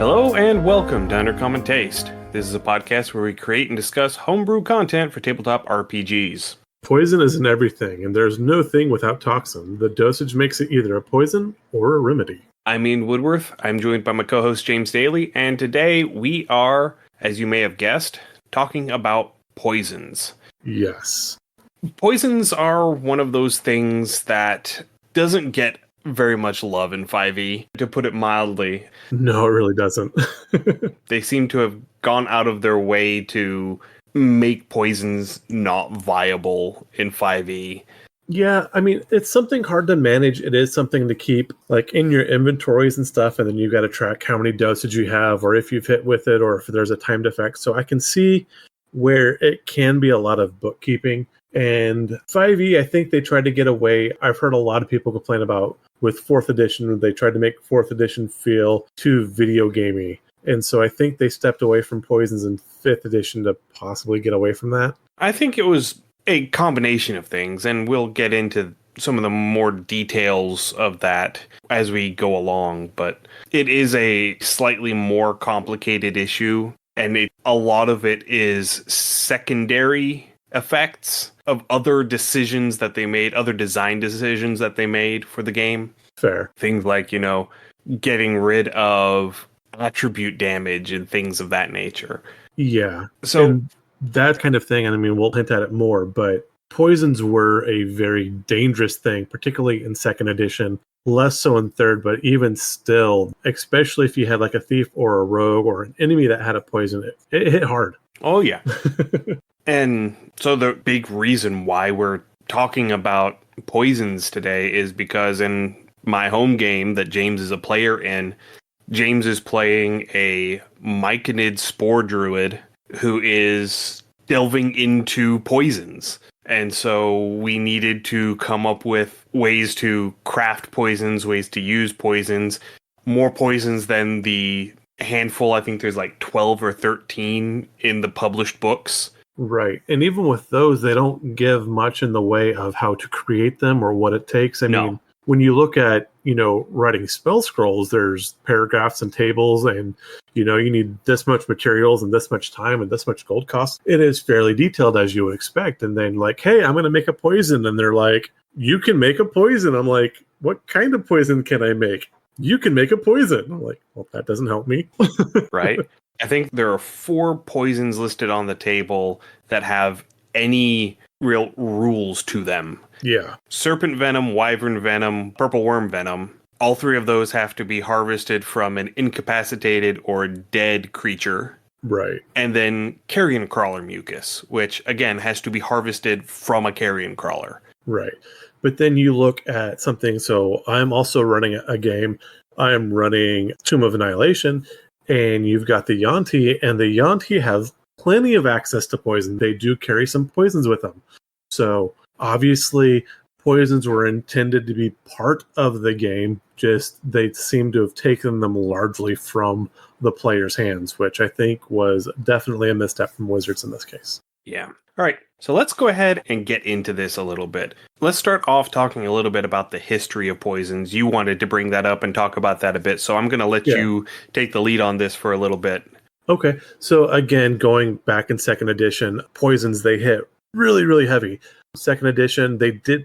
Hello and welcome to Undercommon Taste. This is a podcast where we create and discuss homebrew content for tabletop RPGs. Poison is in everything, and there's no thing without toxin. The dosage makes it either a poison or a remedy. I'm Ian Woodworth. I'm joined by my co-host James Daly, and today we are, as you may have guessed, talking about poisons. Yes. Poisons are one of those things that doesn't get very much love in 5e, to put it mildly. No, it really doesn't. They seem to have gone out of their way to make poisons not viable in 5e. Yeah, I mean, it's something hard to manage. It is something to keep like in your inventories and stuff, and then you got to track how many dosage you have, or if you've hit with it, or if there's a timed effect. So I can see where it can be a lot of bookkeeping. And 5e, I think they tried to get away. I've heard a lot of people complain about with 4th edition, they tried to make 4th edition feel too video gamey. And so I think they stepped away from poisons in 5th edition to possibly get away from that. I think it was a combination of things, and we'll get into some of the more details of that as we go along. But it is a slightly more complicated issue, and a lot of it is secondary effects of other decisions that they made, other design decisions that they made for the game. Fair. Things like, getting rid of attribute damage and things of that nature. Yeah. So and that kind of thing, and I mean, we'll hint at it more, but poisons were a very dangerous thing, particularly in 2nd edition. Less so in 3rd, but even still, especially if you had like a thief or a rogue or an enemy that had a poison, it hit hard. Oh, yeah. And so the big reason why we're talking about poisons today is because in my home game that James is a player in, James is playing a Myconid Spore Druid who is delving into poisons. And so we needed to come up with ways to craft poisons, ways to use poisons, more poisons than the handful. I think there's like 12 or 13 in the published books. Right. And even with those, they don't give much in the way of how to create them or what it takes. I mean, when you look at, writing spell scrolls, there's paragraphs and tables and, you need this much materials and this much time and this much gold cost. It is fairly detailed as you would expect. And then like, hey, I'm going to make a poison. And they're like, you can make a poison. I'm like, what kind of poison can I make? You can make a poison. I'm like, well, that doesn't help me. Right. I think there are 4 poisons listed on the table that have any real rules to them. Yeah. Serpent venom, wyvern venom, purple worm venom. All 3 of those have to be harvested from an incapacitated or dead creature. Right. And then carrion crawler mucus, which again has to be harvested from a carrion crawler. Right. But then you look at something. So I'm also running a game. I'm running Tomb of Annihilation. And you've got the Yuan-ti, and the Yuan-ti have plenty of access to poison. They do carry some poisons with them. So, obviously, poisons were intended to be part of the game, just they seem to have taken them largely from the player's hands, which I think was definitely a misstep from Wizards in this case. Yeah. All right. So let's go ahead and get into this a little bit. Let's start off talking a little bit about the history of poisons. You wanted to bring that up and talk about that a bit, so I'm going to let you take the lead on this for a little bit. Okay. So again, going back in 2nd edition, poisons, they hit really, really heavy. 2nd edition,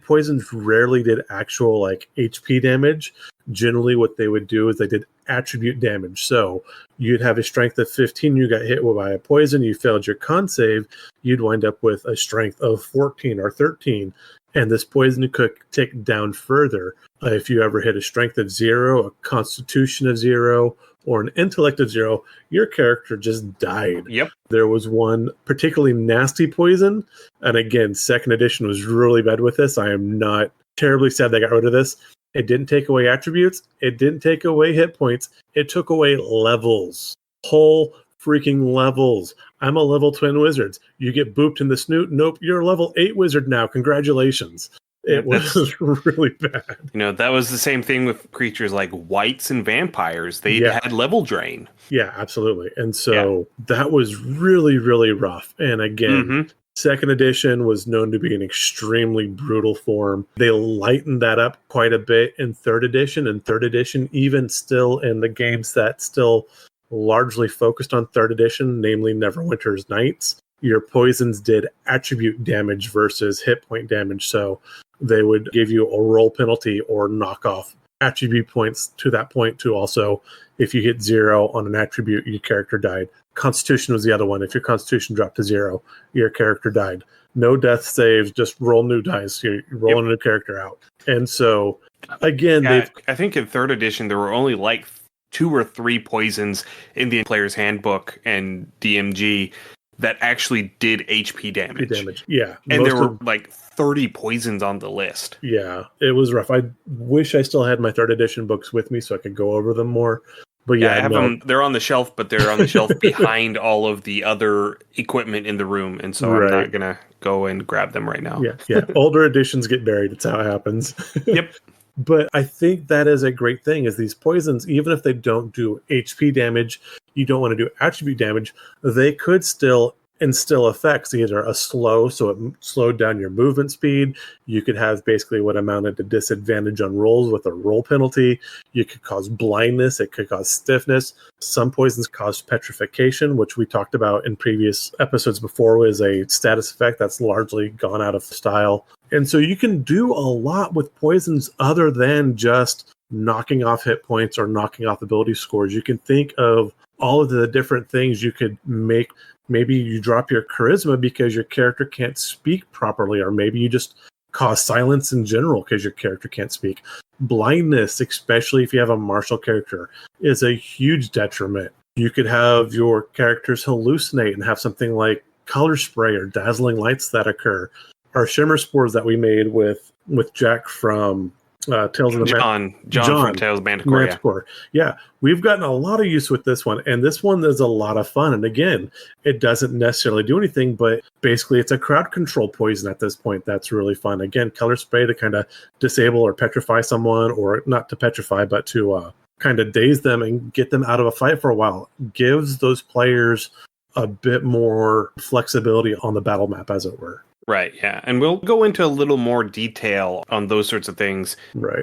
poisons rarely did actual like HP damage. Generally what they would do is they did attribute damage. So you'd have a strength of 15, you got hit by a poison, you failed your con save, you'd wind up with a strength of 14 or 13. And this poison could tick down further. If you ever hit a strength of 0, a constitution of 0, or an intellect of 0, your character just died. Yep. There was one particularly nasty poison. And again, 2nd edition was really bad with this. I am not terribly sad they got rid of this. It didn't take away attributes. It didn't take away hit points. It took away levels. Whole freaking levels. I'm a level 10 wizard. You get booped in the snoot. Nope, you're a level 8 wizard now. Congratulations. It was really bad. That was the same thing with creatures like wights and vampires. They had level drain. Yeah, absolutely. And so that was really, really rough. And again, 2nd edition was known to be an extremely brutal form. They lightened that up quite a bit in 3rd edition. And 3rd edition, even still in the games that still largely focused on 3rd edition, namely Neverwinter's Nights. Your poisons did attribute damage versus hit point damage, so they would give you a roll penalty or knock off attribute points to that point to also, if you hit 0 on an attribute, your character died. Constitution was the other one. If your Constitution dropped to 0, your character died. No death saves, just roll new dice. You're rolling a new character out. And so, again, I think in 3rd edition, there were only like 2 or 3 poisons in the player's handbook and DMG that actually did HP damage. Yeah. And there were like 30 poisons on the list. Yeah, it was rough. I wish I still had my 3rd edition books with me so I could go over them more. But yeah, I have them. They're on the shelf, but they're on the shelf behind all of the other equipment in the room. And so I'm not going to go and grab them right now. Yeah. Older editions get buried. It's how it happens. Yep. But I think that is a great thing, is these poisons, even if they don't do HP damage, you don't want to do attribute damage, they could still instill effects, either a slow, so it slowed down your movement speed. You could have basically what amounted to disadvantage on rolls with a roll penalty. You could cause blindness. It could cause stiffness. Some poisons cause petrification, which we talked about in previous episodes before, was a status effect that's largely gone out of style. And so you can do a lot with poisons other than just knocking off hit points or knocking off ability scores. You can think of all of the different things you could make. Maybe you drop your charisma because your character can't speak properly, or maybe you just cause silence in general because your character can't speak. Blindness, especially if you have a martial character, is a huge detriment. You could have your characters hallucinate and have something like color spray or dazzling lights that occur. Our shimmer spores that we made with Jack from Tales of the John from Tales of Manticore. Yeah, we've gotten a lot of use with this one, and this one is a lot of fun. And again, it doesn't necessarily do anything, but basically it's a crowd control poison at this point. That's really fun. Again, color spray to kind of disable or petrify someone, or not to petrify, but to kind of daze them and get them out of a fight for a while. Gives those players a bit more flexibility on the battle map, as it were. Right, yeah. And we'll go into a little more detail on those sorts of things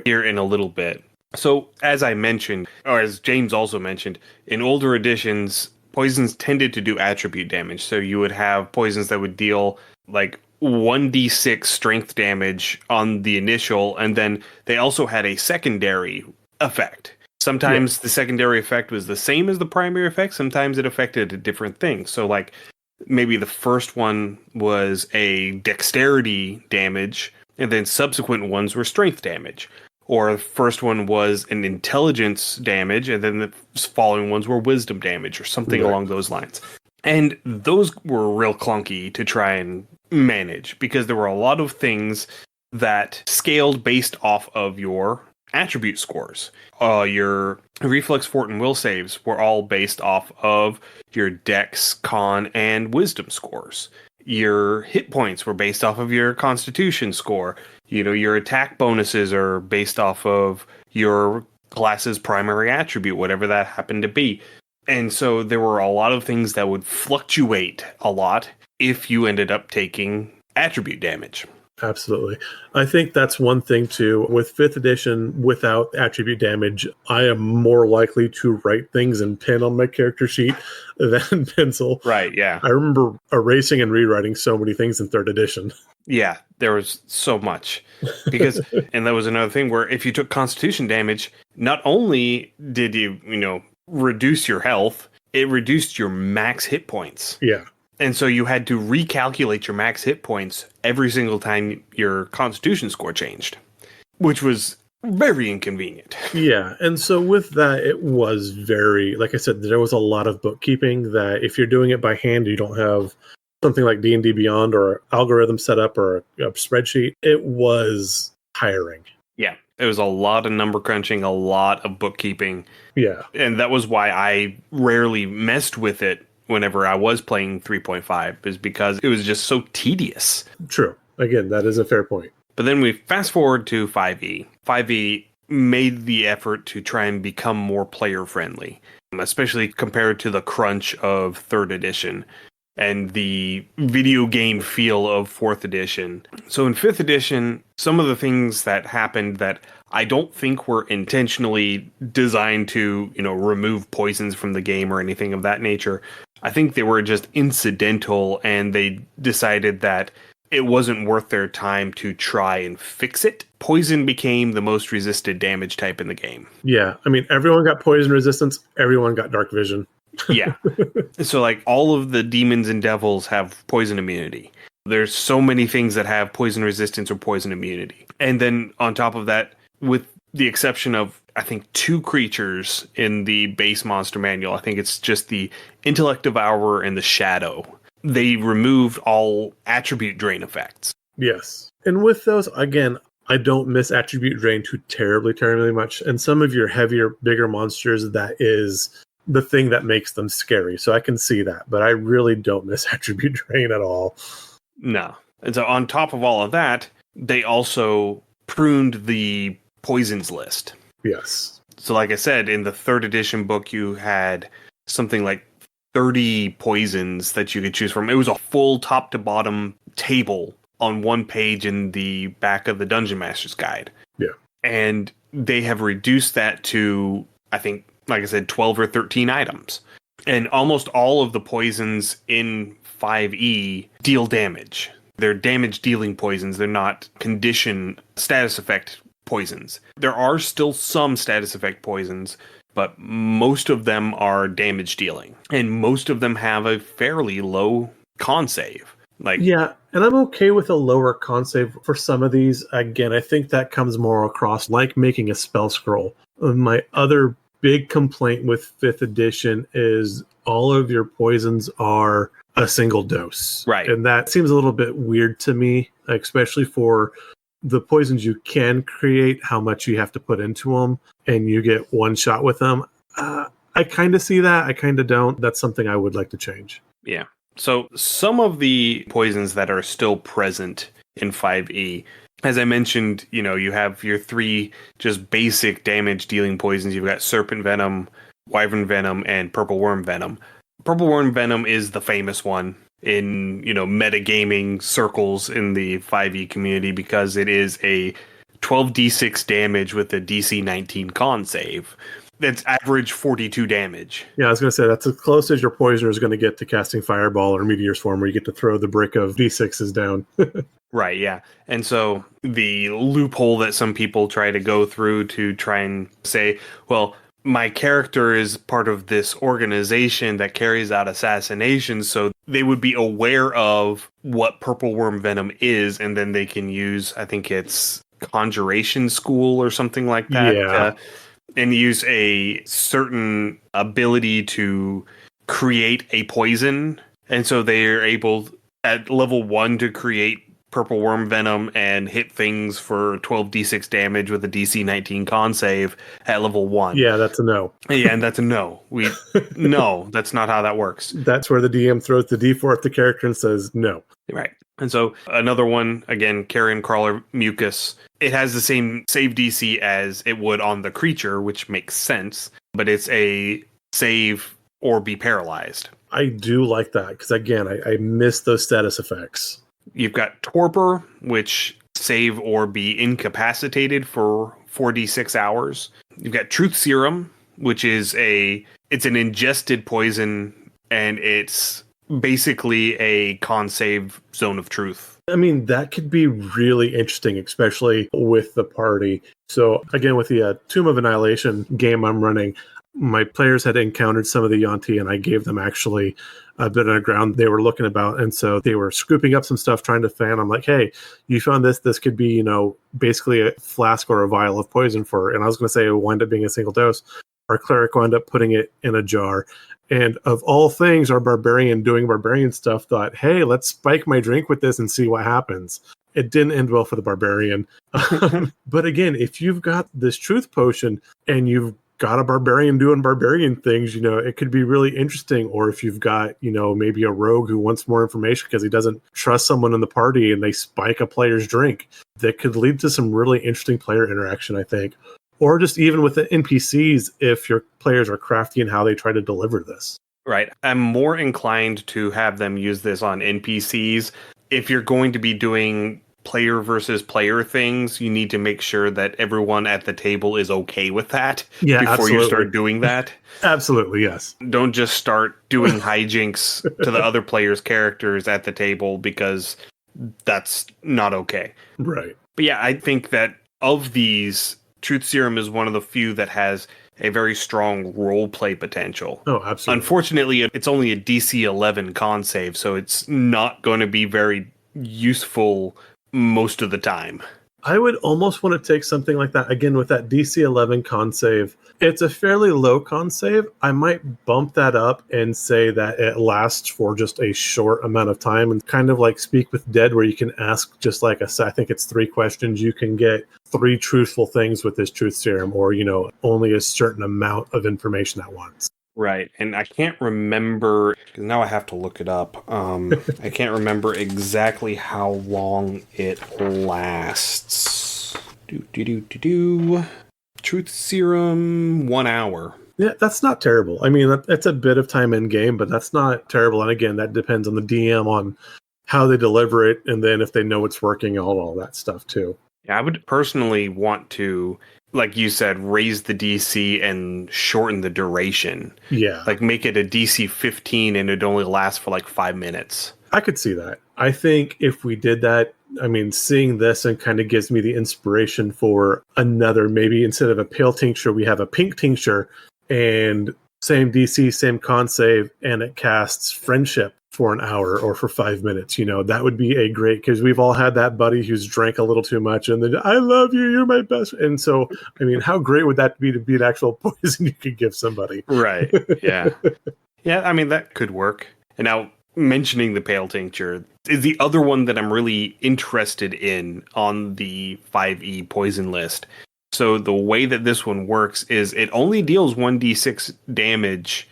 here in a little bit. So, as I mentioned, or as James also mentioned, in older editions, poisons tended to do attribute damage. So you would have poisons that would deal like 1d6 strength damage on the initial, and then they also had a secondary effect. Sometimes the secondary effect was the same as the primary effect. Sometimes it affected a different thing. So, like, maybe the first one was a dexterity damage, and then subsequent ones were strength damage. Or the first one was an intelligence damage, and then the following ones were wisdom damage, or something along those lines. And those were real clunky to try and manage, because there were a lot of things that scaled based off of your attribute scores. Your reflex, fort, and will saves were all based off of your dex, con, and wisdom scores. Your hit points were based off of your constitution score. You know, your attack bonuses are based off of your class's primary attribute, whatever that happened to be. And so there were a lot of things that would fluctuate a lot if you ended up taking attribute damage. Absolutely. I think that's one thing too. With 5th edition, without attribute damage, I am more likely to write things in pen on my character sheet than pencil. Right, yeah. I remember erasing and rewriting so many things in 3rd edition. Yeah, there was so much. Because, and that was another thing where if you took constitution damage, not only did you reduce your health, it reduced your max hit points. Yeah. And so you had to recalculate your max hit points every single time your constitution score changed, which was very inconvenient. Yeah, and so with that, it was very, like I said, there was a lot of bookkeeping that if you're doing it by hand, you don't have something like D&D Beyond or algorithm setup or a spreadsheet. It was tiring. Yeah, it was a lot of number crunching, a lot of bookkeeping. Yeah. And that was why I rarely messed with it whenever I was playing 3.5, is because it was just so tedious. True. Again, that is a fair point. But then we fast forward to 5e. 5e made the effort to try and become more player friendly, especially compared to the crunch of 3rd edition and the video game feel of 4th edition. So in 5th edition, some of the things that happened that I don't think were intentionally designed to, remove poisons from the game or anything of that nature. I think they were just incidental, and they decided that it wasn't worth their time to try and fix it. Poison became the most resisted damage type in the game. Yeah, I mean, everyone got poison resistance, everyone got dark vision. Yeah. So, like, all of the demons and devils have poison immunity. There's so many things that have poison resistance or poison immunity. And then on top of that, with the exception of, I think, 2 creatures in the base monster manual, I think it's just the Intellect Devourer and the Shadow, they removed all attribute drain effects. Yes. And with those, again, I don't miss attribute drain too terribly much. And some of your heavier, bigger monsters, that is the thing that makes them scary. So I can see that. But I really don't miss attribute drain at all. No. And so on top of all of that, they also pruned the poisons list. Yes. So like I said, in the 3rd edition book, you had something like 30 poisons that you could choose from. It was a full top to bottom table on one page in the back of the Dungeon Master's Guide. Yeah. And they have reduced that to, I think, like I said, 12 or 13 items. And almost all of the poisons in 5e deal damage. They're damage dealing poisons. They're not condition status effect poisons. There are still some status effect poisons, but most of them are damage dealing. And most of them have a fairly low con save. Yeah, and I'm okay with a lower con save for some of these. Again, I think that comes more across like making a spell scroll. My other big complaint with 5th edition is all of your poisons are a single dose. Right. And that seems a little bit weird to me, especially for the poisons you can create, how much you have to put into them, and you get one shot with them. I kind of see that. I kind of don't. That's something I would like to change. Yeah. So some of the poisons that are still present in 5e, as I mentioned, you have your 3 just basic damage dealing poisons. You've got Serpent Venom, Wyvern Venom, and Purple Worm Venom. Purple Worm Venom is the famous one in, metagaming circles in the 5e community because it is a 12d6 damage with a DC 19 con save. That's average 42 damage. Yeah, I was going to say, that's as close as your poisoner is going to get to casting Fireball or Meteor's Form, where you get to throw the brick of D6s down. Right, yeah. And so the loophole that some people try to go through to try and say, well, my character is part of this organization that carries out assassinations, so they would be aware of what Purple Worm Venom is, and then they can use, I think it's Conjuration School or something like that. Yeah. And use a certain ability to create a poison. And so they are able, at level 1, to create Purple Worm Venom and hit things for 12d6 damage with a DC 19 con save at level 1. Yeah, that's a no. Yeah, and that's a no. No, that's not how that works. That's where the DM throws the D4 at the character and says no. Right. And so another one, again, Carrion Crawler Mucus. It has the same save DC as it would on the creature, which makes sense, but it's a save or be paralyzed. I do like that, because again, I miss those status effects. You've got Torpor, which save or be incapacitated for 4d6 hours. You've got Truth Serum, which is it's an ingested poison, and it's basically a con save zone of truth. I mean, that could be really interesting, especially with the party. So again, with the Tomb of Annihilation game I'm running, my players had encountered some of the Yuan-ti, and I gave them actually a bit on the ground they were looking about. And so they were scooping up some stuff, trying to fan. I'm like, hey, you found this. This could be, basically a flask or a vial of poison and I was going to say it would wind up being a single dose. Our cleric wound up putting it in a jar. And of all things, our barbarian doing barbarian stuff thought, hey, let's spike my drink with this and see what happens. It didn't end well for the barbarian. But again, if you've got this truth potion and you've got a barbarian doing barbarian things, it could be really interesting. Or if you've got, maybe a rogue who wants more information because he doesn't trust someone in the party and they spike a player's drink, that could lead to some really interesting player interaction, I think. Or just even with the NPCs, if your players are crafty in how they try to deliver this. Right. I'm more inclined to have them use this on NPCs if you're going to be doing player versus player things, you need to make sure that everyone at the table is okay with that before absolutely. you start doing that. Absolutely, yes. Don't just start doing hijinks to the other players' characters at the table, because that's not okay. Right. But yeah, I think that of these, Truth Serum is one of the few that has a very strong role play potential. Oh, absolutely. Unfortunately, it's only a DC 11 con save, so it's not going to be very useful most of the time. I would almost want to take something like that again with that DC 11 con save. It's a fairly low con save. I might bump that up and say that it lasts for just a short amount of time, and kind of like Speak with Dead, where you can ask just like I think it's 3 questions. You can get 3 truthful things with this Truth Serum, or, only a certain amount of information at once. Right, and I can't remember, because now I have to look it up. I can't remember exactly how long it lasts. Truth Serum, 1 hour. Yeah, that's not terrible. I mean, that's a bit of time in game, but that's not terrible. And again, that depends on the DM on how they deliver it, and then if they know it's working, all that stuff too. Yeah, I would personally want to, like you said, raise the DC and shorten the duration. Yeah. Like make it a DC 15 and it only lasts for like 5 minutes. I could see that. I think if we did that, I mean, seeing this and kind of gives me the inspiration for another, maybe instead of a pale tincture, we have a pink tincture, and same DC, same con save, and it casts friendship for an hour or for 5 minutes. That would be a great, because we've all had that buddy who's drank a little too much and then, I love you, you're my best. And so, I mean, how great would that be to be an actual poison you could give somebody? Right. Yeah. Yeah, I mean, that could work. And now, mentioning the pale tincture is the other one that I'm really interested in on the 5e poison list. So the way that this one works is it only deals 1d6 damage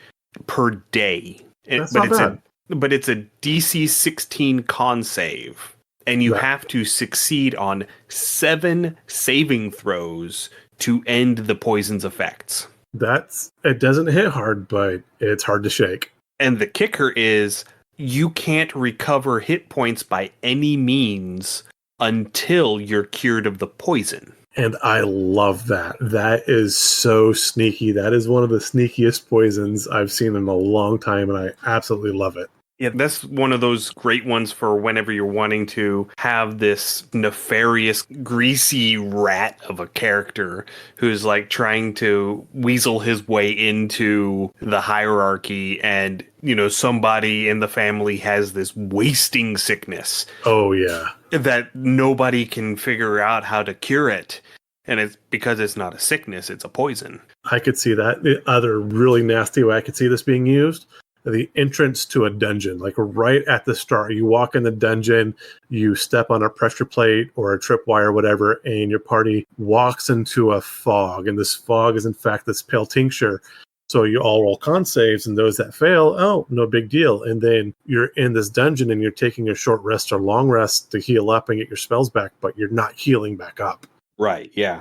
per day. That's not bad. But it's a DC 16 con save, and you have to succeed on 7 saving throws to end the poison's effects. It doesn't hit hard, but it's hard to shake. And the kicker is you can't recover hit points by any means until you're cured of the poison. And I love that. That is so sneaky. That is one of the sneakiest poisons I've seen in a long time, and I absolutely love it. Yeah, that's one of those great ones for whenever you're wanting to have this nefarious, greasy rat of a character who's like trying to weasel his way into the hierarchy, and, somebody in the family has this wasting sickness. Oh, yeah. That nobody can figure out how to cure it. And it's because it's not a sickness, it's a poison. I could see that. The other really nasty way I could see this being used, the entrance to a dungeon, like right at the start. You walk in the dungeon, you step on a pressure plate or a tripwire or whatever, and your party walks into a fog. And this fog is, in fact, this pale tincture. So you all roll con saves, and those that fail, oh, no big deal. And then you're in this dungeon and you're taking a short rest or long rest to heal up and get your spells back, but you're not healing back up. Right, yeah.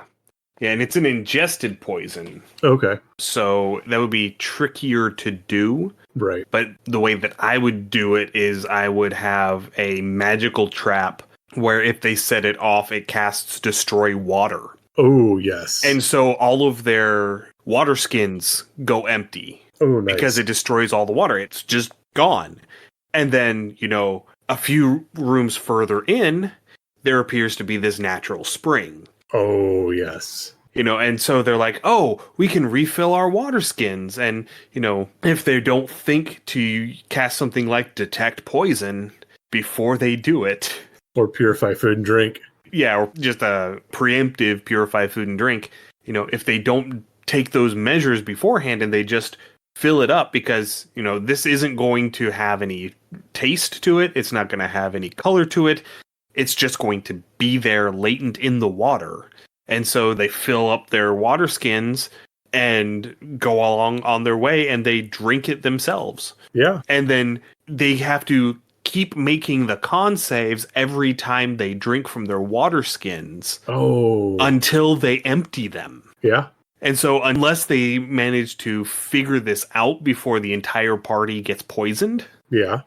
Yeah, and it's an ingested poison. Okay. So that would be trickier to do. Right. But the way that I would do it is I would have a magical trap where if they set it off, it casts Destroy Water. Oh, yes. And so all of their water skins go empty. Oh, nice. Because it destroys all the water. It's just gone. And then, a few rooms further in, there appears to be this natural spring. Oh, yes. And so they're like, oh, we can refill our water skins. And, if they don't think to cast something like Detect Poison before they do it. Or Purify Food and Drink. Yeah, or just a preemptive Purify Food and Drink. If they don't take those measures beforehand and they just fill it up, because, this isn't going to have any taste to it. It's not going to have any color to it. It's just going to be there latent in the water. And so they fill up their water skins and go along on their way, and they drink it themselves. Yeah. And then they have to keep making the con saves every time they drink from their water skins. Oh. Until they empty them. Yeah. And so unless they manage to figure this out before the entire party gets poisoned. Yeah.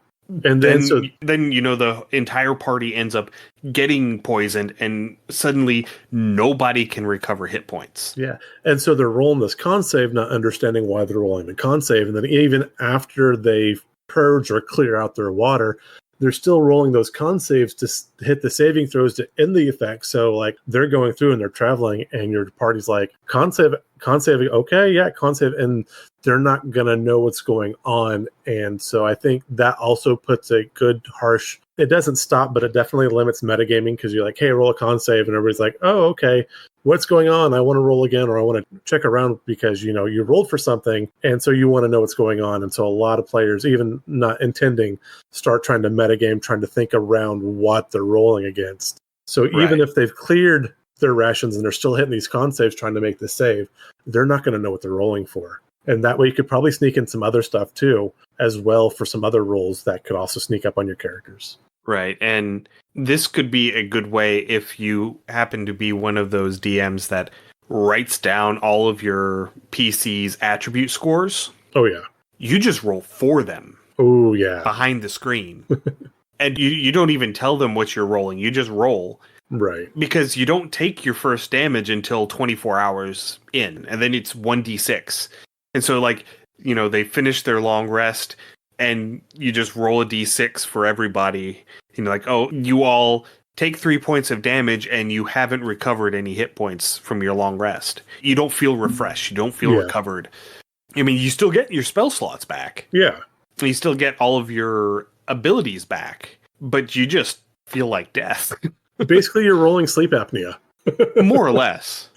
And then the entire party ends up getting poisoned, and suddenly nobody can recover hit points. yeah. And so they're rolling this con save, not understanding why they're rolling the con save. And then even after they purge or clear out their water, they're still rolling those con saves to hit the saving throws to end the effect. So like they're going through and they're traveling, and your party's like, con save, okay, yeah, con save, and they're not gonna know what's going on. And so I think that also puts a good harsh. It doesn't stop, but it definitely limits metagaming, because you're like, hey, roll a con save, and everybody's like, oh, okay, what's going on? I want to roll again, or I want to check around, because you rolled for something, and so you want to know what's going on. And so a lot of players, even not intending, start trying to metagame, trying to think around what they're rolling against. So even if they've cleared their rations and they're still hitting these con saves trying to make the save, they're not going to know what they're rolling for. And that way you could probably sneak in some other stuff too, as well, for some other rolls that could also sneak up on your characters. Right. And this could be a good way if you happen to be one of those DMs that writes down all of your PC's attribute scores. Oh, yeah. You just roll for them. Oh, yeah. Behind the screen. And you don't even tell them what you're rolling. You just roll. Right. Because you don't take your first damage until 24 hours in. And then it's 1d6. And so, they finish their long rest, and you just roll a d6 for everybody. Oh, you all take 3 points of damage, and you haven't recovered any hit points from your long rest. You don't feel refreshed. You don't feel recovered. I mean, you still get your spell slots back. Yeah. You still get all of your abilities back, but you just feel like death. Basically, you're rolling sleep apnea. More or less.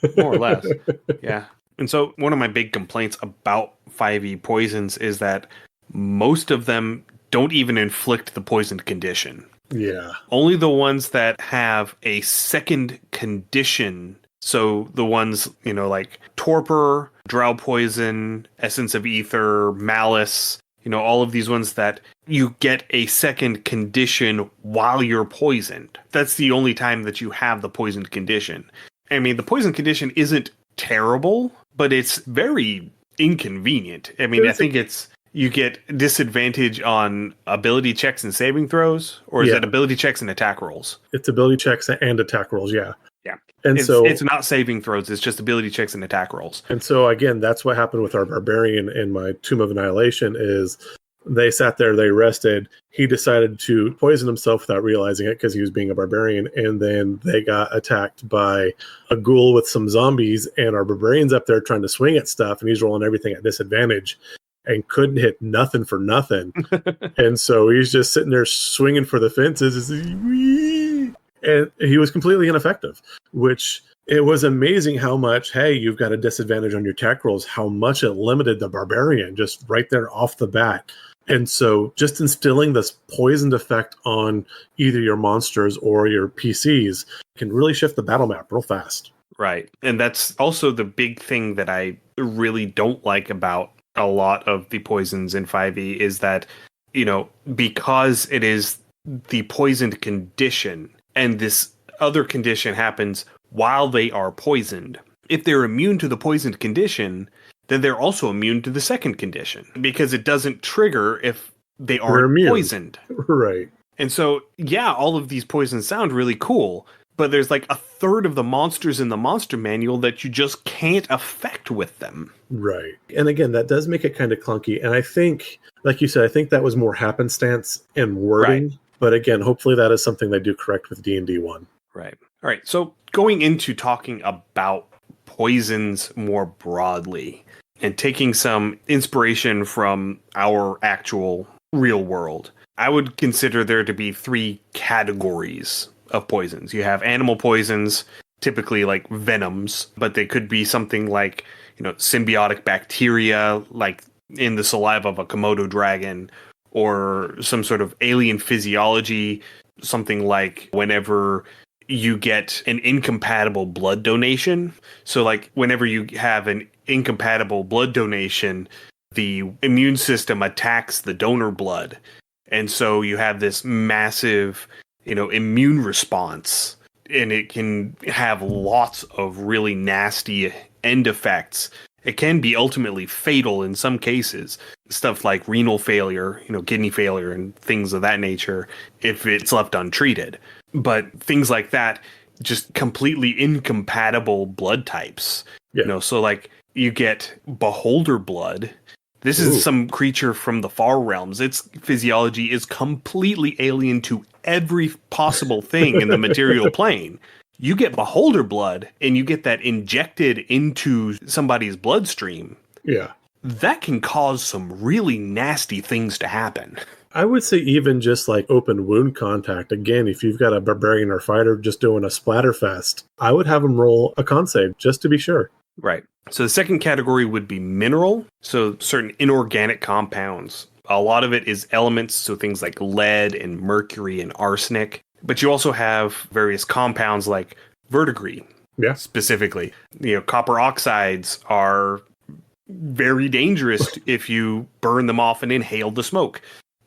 Yeah. And so one of my big complaints about 5e poisons is that most of them don't even inflict the poisoned condition. Yeah. Only the ones that have a second condition. So the ones, like torpor, drow poison, essence of ether, malice, all of these ones that you get a second condition while you're poisoned. That's the only time that you have the poisoned condition. I mean, the poisoned condition isn't terrible, but it's very inconvenient. I mean, I think you get disadvantage on ability checks and saving throws, or is it ability checks and attack rolls? It's ability checks and attack rolls, yeah. Yeah. And it's not saving throws, it's just ability checks and attack rolls. And so again, that's what happened with our barbarian in my Tomb of Annihilation. Is they sat there, they rested, he decided to poison himself without realizing it because he was being a barbarian, and then they got attacked by a ghoul with some zombies, and our barbarian's up there trying to swing at stuff, and he's rolling everything at disadvantage and couldn't hit nothing for nothing. And so he's just sitting there swinging for the fences, and he was completely ineffective, which it was amazing how much, hey, you've got a disadvantage on your attack rolls, how much it limited the barbarian just right there off the bat. And so just instilling this poisoned effect on either your monsters or your PCs can really shift the battle map real fast. Right. And that's also the big thing that I really don't like about a lot of the poisons in 5e is that, because it is the poisoned condition and this other condition happens while they are poisoned. If they're immune to the poisoned condition, then they're also immune to the second condition because it doesn't trigger if they are poisoned. Right. And so, all of these poisons sound really cool, but there's like a third of the monsters in the monster manual that you just can't affect with them. Right. And again, that does make it kind of clunky. And I think, like you said, I think that was more happenstance and wording. Right. But again, hopefully that is something they do correct with D&D 1. Right. All right. So going into talking about poisons more broadly and taking some inspiration from our actual real world, I would consider there to be 3 categories of poisons. You have animal poisons, typically like venoms, but they could be something like, symbiotic bacteria, like in the saliva of a Komodo dragon, or some sort of alien physiology, something like whenever you get an incompatible blood donation. So like whenever you have an incompatible blood donation, the immune system attacks the donor blood. And so you have this massive, immune response, and it can have lots of really nasty end effects. It can be ultimately fatal in some cases. Stuff like renal failure, kidney failure and things of that nature if it's left untreated. But things like that, just completely incompatible blood types. Yeah. So like you get beholder blood. This is some creature from the far realms. Its physiology is completely alien to every possible thing in the material plane. You get beholder blood and you get that injected into somebody's bloodstream. Yeah. That can cause some really nasty things to happen. I would say even just like open wound contact. Again, if you've got a barbarian or fighter just doing a splatterfest, I would have them roll a con save just to be sure. Right. So the second category would be mineral. So certain inorganic compounds. A lot of it is elements, so things like lead and mercury and arsenic. But you also have various compounds like verdigris. Yeah. Specifically, copper oxides are very dangerous if you burn them off and inhale the smoke.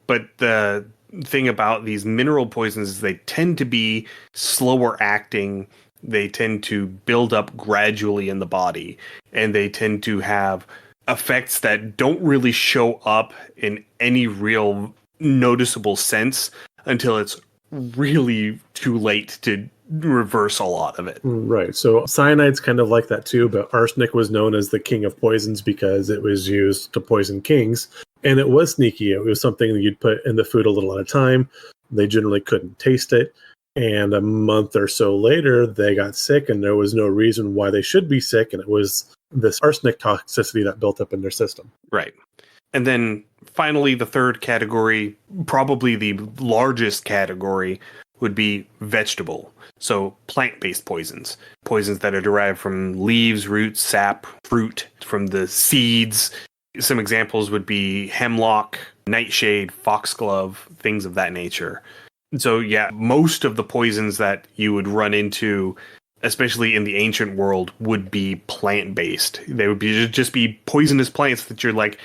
But the thing about these mineral poisons is they tend to be slower acting. They tend to build up gradually in the body, and they tend to have effects that don't really show up in any real noticeable sense until it's really too late to reverse a lot of it. Right. So cyanide's kind of like that too, but arsenic was known as the king of poisons because it was used to poison kings. And it was sneaky. It was something that you'd put in the food a little at a time. They generally couldn't taste it. And a month or so later, they got sick, and there was no reason why they should be sick. And it was this arsenic toxicity that built up in their system. Right. And then finally, the third category, probably the largest category, would be vegetable. So plant-based poisons. Poisons that are derived from leaves, roots, sap, fruit, from the seeds. Some examples would be hemlock, nightshade, foxglove, things of that nature. So yeah, most of the poisons that you would run into, especially in the ancient world, would be plant-based. They would be just be poisonous plants that you're like,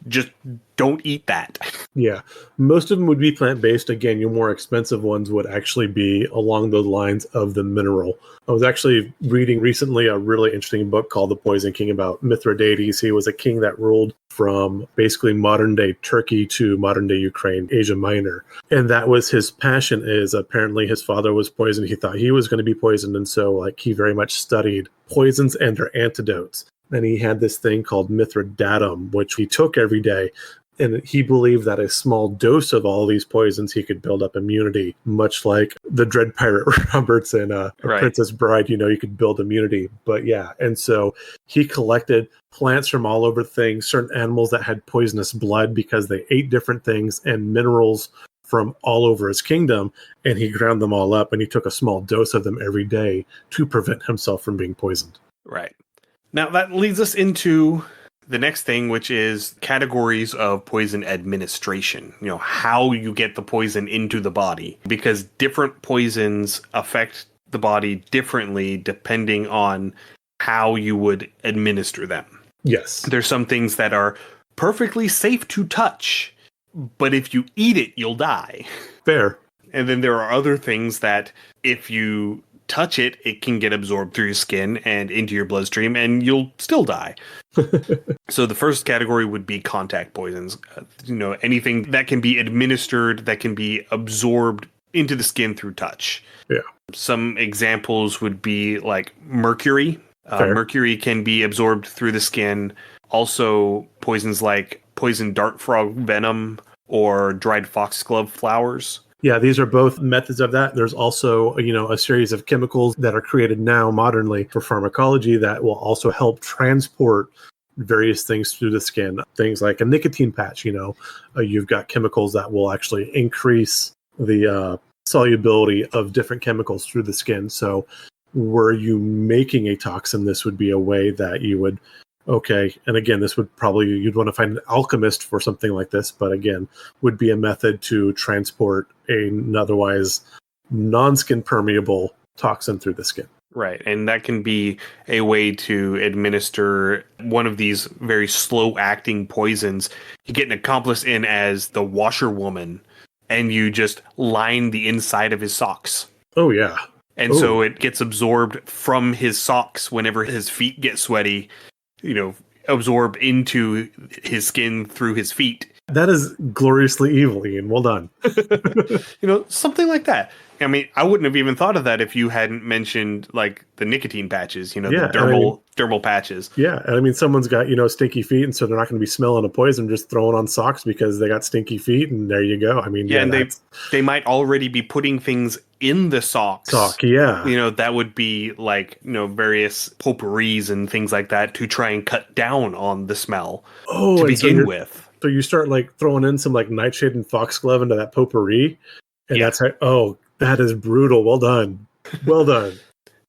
just don't eat that. Yeah. Most of them would be plant-based. Again, your more expensive ones would actually be along the lines of the mineral. I was actually reading recently a really interesting book called The Poison King about Mithridates. He was a king that ruled from basically modern-day Turkey to modern-day Ukraine, Asia Minor. And that was his passion, is apparently his father was poisoned. He thought he was going to be poisoned. And so he very much studied poisons and their antidotes. And he had this thing called Mithridatum, which he took every day. And he believed that a small dose of all these poisons, he could build up immunity, much like the Dread Pirate Roberts in Princess Bride, you could build immunity. But yeah, and so he collected plants from all over things, certain animals that had poisonous blood because they ate different things, and minerals from all over his kingdom, and he ground them all up, and he took a small dose of them every day to prevent himself from being poisoned. Right. Now that leads us into the next thing, which is categories of poison administration. How you get the poison into the body, because different poisons affect the body differently depending on how you would administer them. Yes. There's some things that are perfectly safe to touch, but if you eat it, you'll die. Fair. And then there are other things that if you touch it, it can get absorbed through your skin and into your bloodstream, and you'll still die. So the first category would be contact poisons. Anything that can be administered, that can be absorbed into the skin through touch. Yeah. Some examples would be like mercury. Mercury can be absorbed through the skin. Also, poisons like poison dart frog venom or dried foxglove flowers. Yeah, these are both methods of that. There's also, a series of chemicals that are created now modernly for pharmacology that will also help transport various things through the skin. Things like a nicotine patch, you've got chemicals that will actually increase the solubility of different chemicals through the skin. So were you making a toxin, this would be a way that you would, and again, this would probably, you'd want to find an alchemist for something like this, but again, would be a method to transport an otherwise non-skin permeable toxin through the skin. Right, and that can be a way to administer one of these very slow-acting poisons. You get an accomplice in as the washerwoman, and you just line the inside of his socks. Oh, yeah. And so it gets absorbed from his socks whenever his feet get sweaty. absorb into his skin through his feet. That is gloriously evil, Ian. Well done. Something like that. I mean, I wouldn't have even thought of that if you hadn't mentioned like the nicotine patches, the dermal patches. Yeah, and I mean, someone's got stinky feet, and so they're not going to be smelling a poison, just throwing on socks because they got stinky feet, and there you go. I mean, and they might already be putting things in the socks. That would be like various potpourris and things like that to try and cut down on the smell to begin with. So you start like throwing in some like Nightshade and Foxglove into that potpourri, and that's how. That is brutal. Well done. Well done.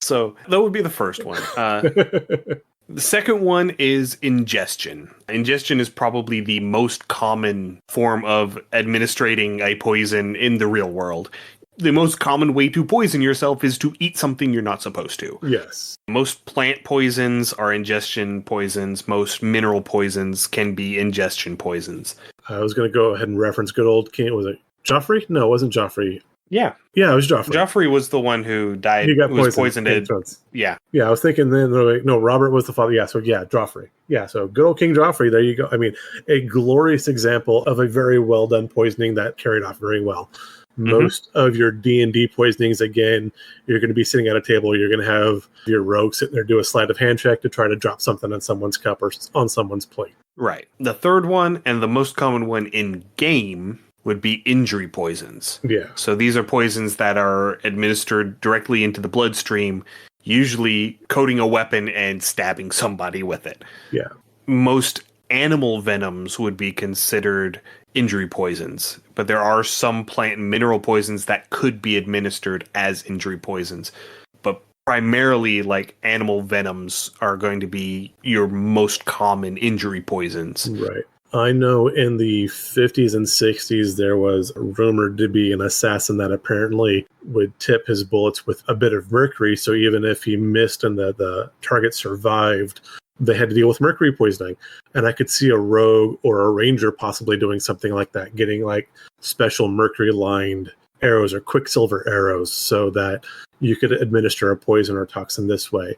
So that would be the first one. The second one is ingestion. Ingestion is probably the most common form of administrating a poison in the real world. The most common way to poison yourself is to eat something you're not supposed to. Yes. Most plant poisons are ingestion poisons. Most mineral poisons can be ingestion poisons. I was going to go ahead and reference good old King. Was it Joffrey? No, it wasn't Joffrey. Yeah, it was Joffrey. Joffrey was the one who died. He got poisoned. Yeah. I was thinking then. No, Robert was the father. Yeah, so Joffrey. Yeah, so good old King Joffrey. There you go. I mean, a glorious example of a very well done poisoning that carried off very well. Most of your D&D poisonings, again, you're going to be sitting at a table. You're going to have your rogue sitting there do a sleight of hand check to try to drop something on someone's cup or on someone's plate. Right. The third one and the most common one in game would be injury poisons. Yeah. So these are poisons that are administered directly into the bloodstream, usually coating a weapon and stabbing somebody with it. Yeah. Most animal venoms would be considered injury poisons, but there are some plant and mineral poisons that could be administered as injury poisons. But primarily, like, animal venoms are going to be your most common injury poisons. Right. I know in the 50s and 60s, there was rumored to be an assassin that apparently would tip his bullets with a bit of mercury. So even if he missed and the target survived, they had to deal with mercury poisoning. And I could see a rogue or a ranger possibly doing something like that, getting like special mercury lined arrows or quicksilver arrows so that you could administer a poison or toxin this way.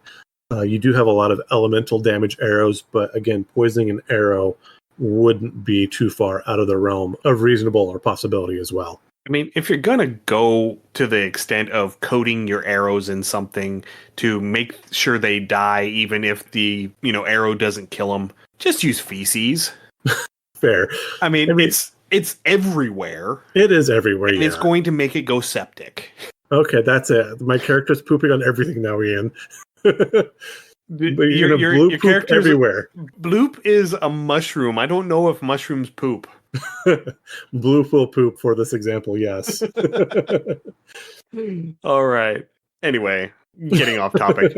You do have a lot of elemental damage arrows, but again, poisoning an arrow wouldn't be too far out of the realm of reasonable or possibility as well. I mean, if you're going to go to the extent of coating your arrows in something to make sure they die, even if the, arrow doesn't kill them, just use feces. Fair. I mean, it's everywhere. It is everywhere, and it's going to make it go septic. Okay, that's it. My character's pooping on everything now, Ian. Your character everywhere. Bloop is a mushroom. I don't know if mushrooms poop. Bloop will poop for this example, yes. All right. Anyway, getting off topic.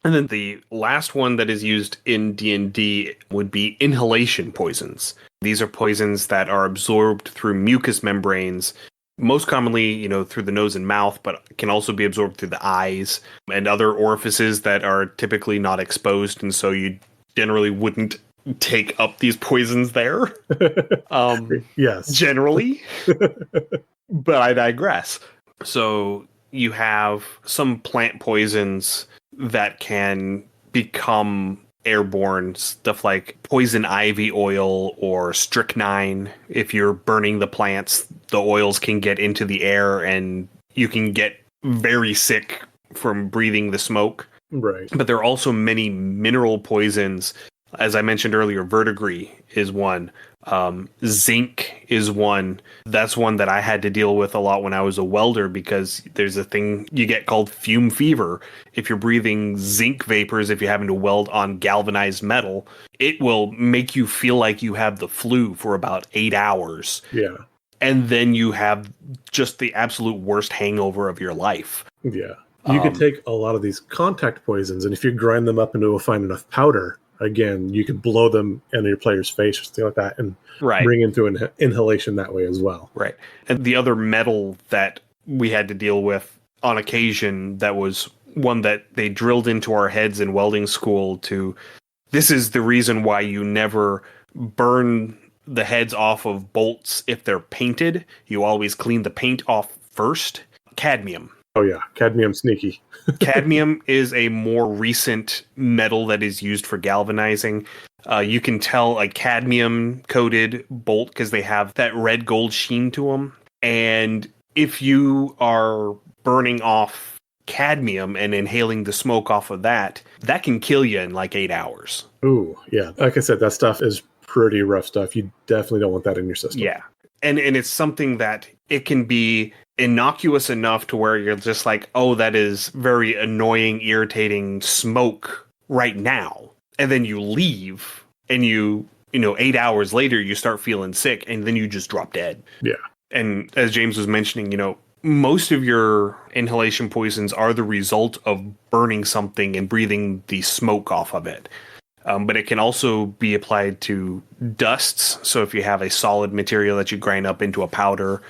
And then the last one that is used in D&D would be inhalation poisons. These are poisons that are absorbed through mucous membranes, most commonly, through the nose and mouth, but can also be absorbed through the eyes and other orifices that are typically not exposed, and so you generally wouldn't take up these poisons there. Yes. Generally. But I digress. So you have some plant poisons that can become airborne, stuff like poison ivy oil or strychnine. If you're burning the plants, the oils can get into the air and you can get very sick from breathing the smoke. Right. But there are also many mineral poisons. As I mentioned earlier, verdigris is one. Zinc is one. That's one that I had to deal with a lot when I was a welder, because there's a thing you get called fume fever. If you're breathing zinc vapors, if you're having to weld on galvanized metal, it will make you feel like you have the flu for about 8 hours. Yeah. And then you have just the absolute worst hangover of your life. Yeah. You could take a lot of these contact poisons, and if you grind them up into a fine enough powder, again, you could blow them in your player's face or something like that and bring into an inhalation that way as well. Right. And the other metal that we had to deal with on occasion, that was one that they drilled into our heads in welding school this is the reason why you never burn the heads off of bolts if they're painted. You always clean the paint off first. Cadmium. Oh yeah, cadmium sneaky. Cadmium is a more recent metal that is used for galvanizing. You can tell a cadmium coated bolt because they have that red gold sheen to them. And if you are burning off cadmium and inhaling the smoke off of that, that can kill you in like 8 hours. Ooh, yeah. Like I said, that stuff is pretty rough stuff. You definitely don't want that in your system. Yeah. And it's something that it can be innocuous enough to where you're just like, oh, that is very annoying, irritating smoke right now. And then you leave and you 8 hours later, you start feeling sick and then you just drop dead. Yeah. And as James was mentioning, most of your inhalation poisons are the result of burning something and breathing the smoke off of it. But it can also be applied to dusts. So if you have a solid material that you grind up into a powder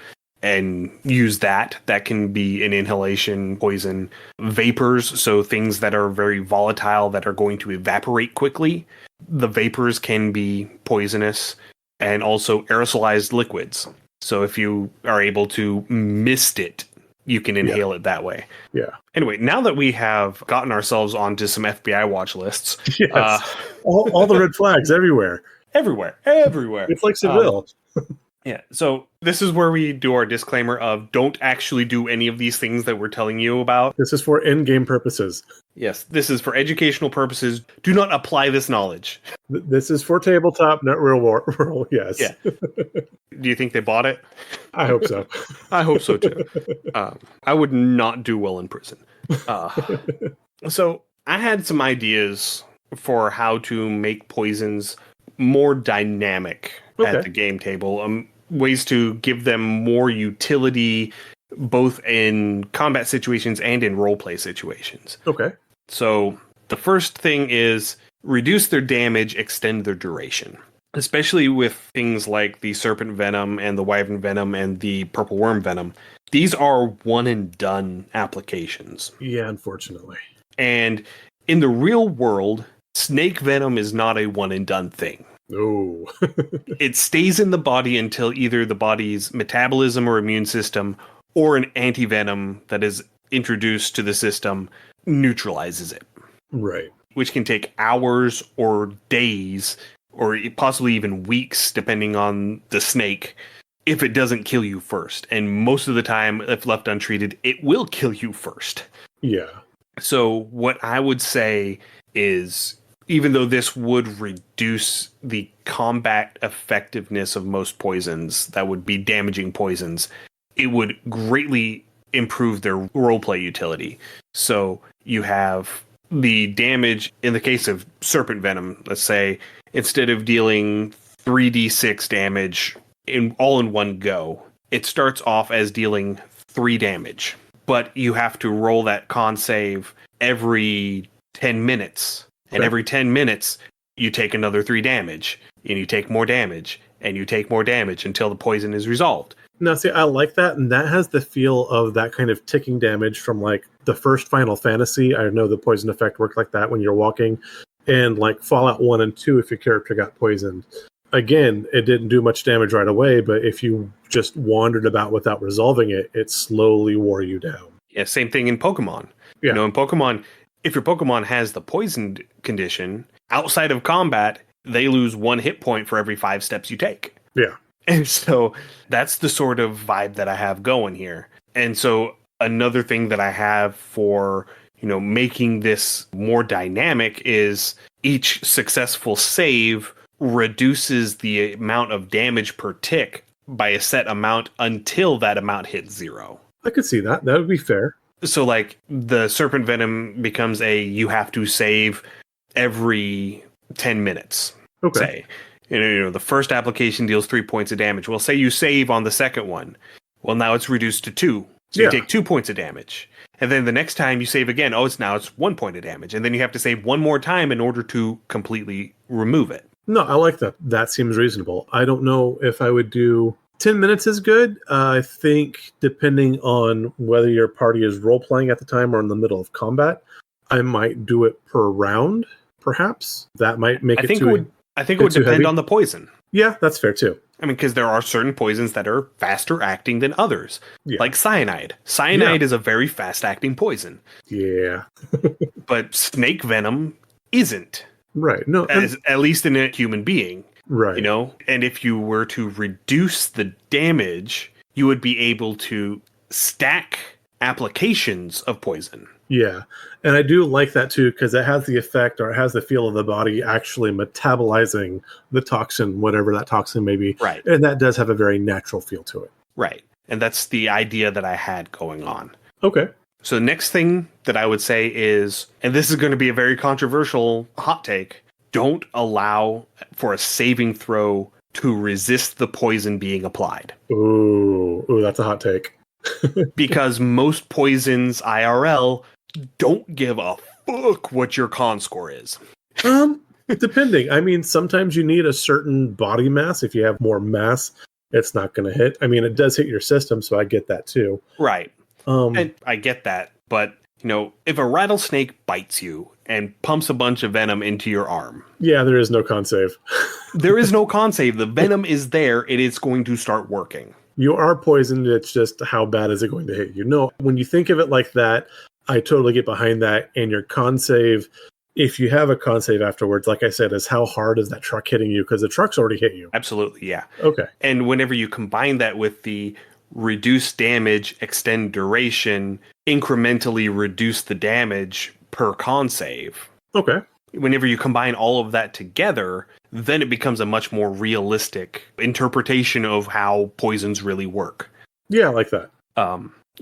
and use that can be an inhalation poison. Vapors, so things that are very volatile that are going to evaporate quickly. The vapors can be poisonous, and also aerosolized liquids. So if you are able to mist it, you can inhale it that way. Yeah. Anyway, now that we have gotten ourselves onto some FBI watch lists. Yes. All the red flags everywhere. Everywhere. It's like Seville. Yeah. So this is where we do our disclaimer of don't actually do any of these things that we're telling you about. This is for in-game purposes. Yes. This is for educational purposes. Do not apply this knowledge. This is for tabletop, not real world. Yes. Yeah. Do you think they bought it? I hope so. I hope so too. I would not do well in prison. So I had some ideas for how to make poisons more dynamic at the game table. Ways to give them more utility, both in combat situations and in roleplay situations. Okay. So the first thing is reduce their damage, extend their duration. Especially with things like the serpent venom and the wyvern venom and the purple worm venom. These are one and done applications. Yeah, unfortunately. And in the real world, snake venom is not a one and done thing. Oh. It stays in the body until either the body's metabolism or immune system or an antivenom that is introduced to the system neutralizes it. Right. Which can take hours or days or possibly even weeks, depending on the snake, if it doesn't kill you first. And most of the time, if left untreated, it will kill you first. Yeah. So what I would say is, even though this would reduce the combat effectiveness of most poisons that would be damaging poisons, it would greatly improve their roleplay utility. So you have the damage in the case of serpent venom, let's say, instead of dealing 3d6 damage all in one go, it starts off as dealing 3 damage. But you have to roll that con save every 10 minutes. And every 10 minutes, you take another 3 damage. And you take more damage. And you take more damage until the poison is resolved. Now, see, I like that. And that has the feel of that kind of ticking damage from, like, the first Final Fantasy. I know the poison effect worked like that when you're walking. And, like, Fallout 1 and 2, if your character got poisoned. Again, it didn't do much damage right away, but if you just wandered about without resolving it, it slowly wore you down. Yeah, same thing in Pokemon. Yeah. In Pokemon, if your Pokemon has the poisoned condition, outside of combat, they lose 1 hit point for every 5 steps you take. Yeah. And so that's the sort of vibe that I have going here. And so another thing that I have for, making this more dynamic is each successful save reduces the amount of damage per tick by a set amount until that amount hits 0. I could see that. That would be fair. So, like, the serpent venom becomes you have to save every 10 minutes. Okay. Say. The first application deals 3 points of damage. Well, say you save on the second one. Well, now it's reduced to 2. So you take 2 points of damage. And then the next time you save again, it's 1 point of damage. And then you have to save one more time in order to completely remove it. No, I like that. That seems reasonable. I don't know if I would do 10 minutes is good. I think depending on whether your party is role-playing at the time or in the middle of combat, I might do it per round, perhaps. That might make I think it would depend on the poison. Yeah, that's fair too. I mean, because there are certain poisons that are faster acting than others. Yeah. Like cyanide. Cyanide is a very fast acting poison. Yeah. But snake venom isn't. Right. No. at least in a human being. Right. You know, and if you were to reduce the damage, you would be able to stack applications of poison. Yeah. And I do like that too, because it has the effect or it has the feel of the body actually metabolizing the toxin, whatever that toxin may be. Right. And that does have a very natural feel to it. Right. And that's the idea that I had going on. Okay. So the next thing that I would say is, and this is going to be a very controversial hot take, don't allow for a saving throw to resist the poison being applied. Ooh, that's a hot take. Because most poisons IRL don't give a fuck what your con score is. Depending. I mean, sometimes you need a certain body mass. If you have more mass, it's not going to hit. I mean, it does hit your system, so I get that too. Right. And I get that, but you know, if a rattlesnake bites you and pumps a bunch of venom into your arm, yeah, there is no con save. there is no con save. The venom is there, and it's going to start working. You are poisoned. It's just how bad is it going to hit you? No, when you think of it like that, I totally get behind that. And your con save, if you have a con save afterwards, like I said, is how hard is that truck hitting you? Because the truck's already hit you. Absolutely, yeah. Okay. And whenever you combine that with the reduce damage, extend duration, incrementally reduce the damage per con save. Okay. Whenever you combine all of that together, then it becomes a much more realistic interpretation of how poisons really work. Yeah, I like that.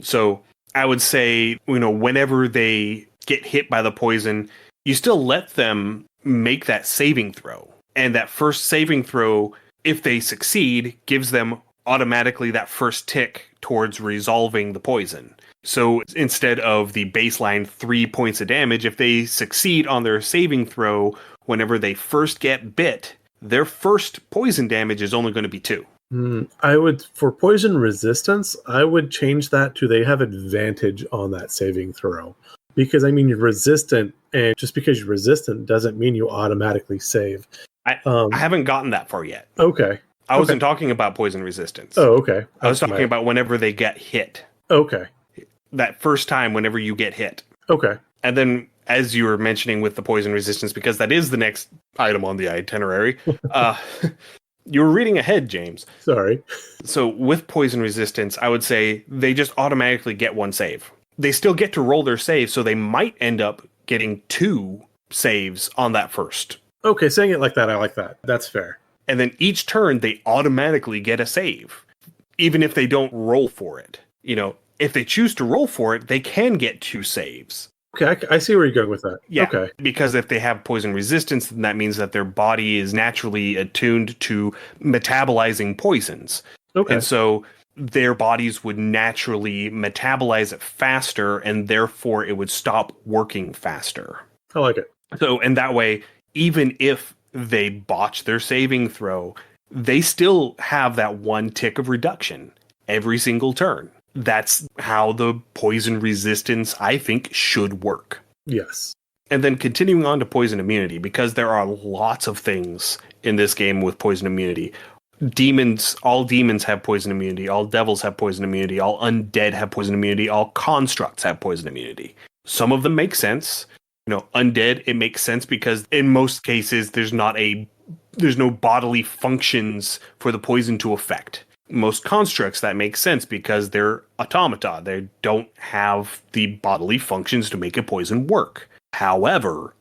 So I would say, you know, whenever they get hit by the poison, you still let them make that saving throw. And that first saving throw, if they succeed, gives them automatically that first tick towards resolving the poison. So instead of the baseline 3 points of damage, if they succeed on their saving throw, whenever they first get bit, their first poison damage is only going to be 2. I would, for poison resistance, I would change that to they have advantage on that saving throw. Because, I mean, you're resistant, and just because you're resistant doesn't mean you automatically save. I haven't gotten that far yet. Okay. I wasn't talking about poison resistance. Oh, okay. I was talking about whenever they get hit. Okay. That first time whenever you get hit. Okay. And then, as you were mentioning with the poison resistance, because that is the next item on the itinerary, you were reading ahead, James. Sorry. So with poison resistance, I would say they just automatically get 1 save. They still get to roll their save, so they might end up getting 2 saves on that first. Okay, saying it like that, I like that. That's fair. And then each turn, they automatically get a save, even if they don't roll for it. You know, if they choose to roll for it, they can get 2 saves. Okay, I see where you're going with that. Yeah, okay. Because if they have poison resistance, then that means that their body is naturally attuned to metabolizing poisons. Okay. And so their bodies would naturally metabolize it faster, and therefore it would stop working faster. I like it. So, and that way, even if they botch their saving throw, they still have that 1 tick of reduction every single turn. That's how the poison resistance, I think, should work. Yes. And then continuing on to poison immunity, because there are lots of things in this game with poison immunity. All demons have poison immunity, all devils have poison immunity, all undead have poison immunity, all constructs have poison immunity. Some of them make sense. You know, undead, it makes sense because in most cases there's no bodily functions for the poison to affect. Most constructs, that makes sense because they're automata. They don't have the bodily functions to make a poison work. However,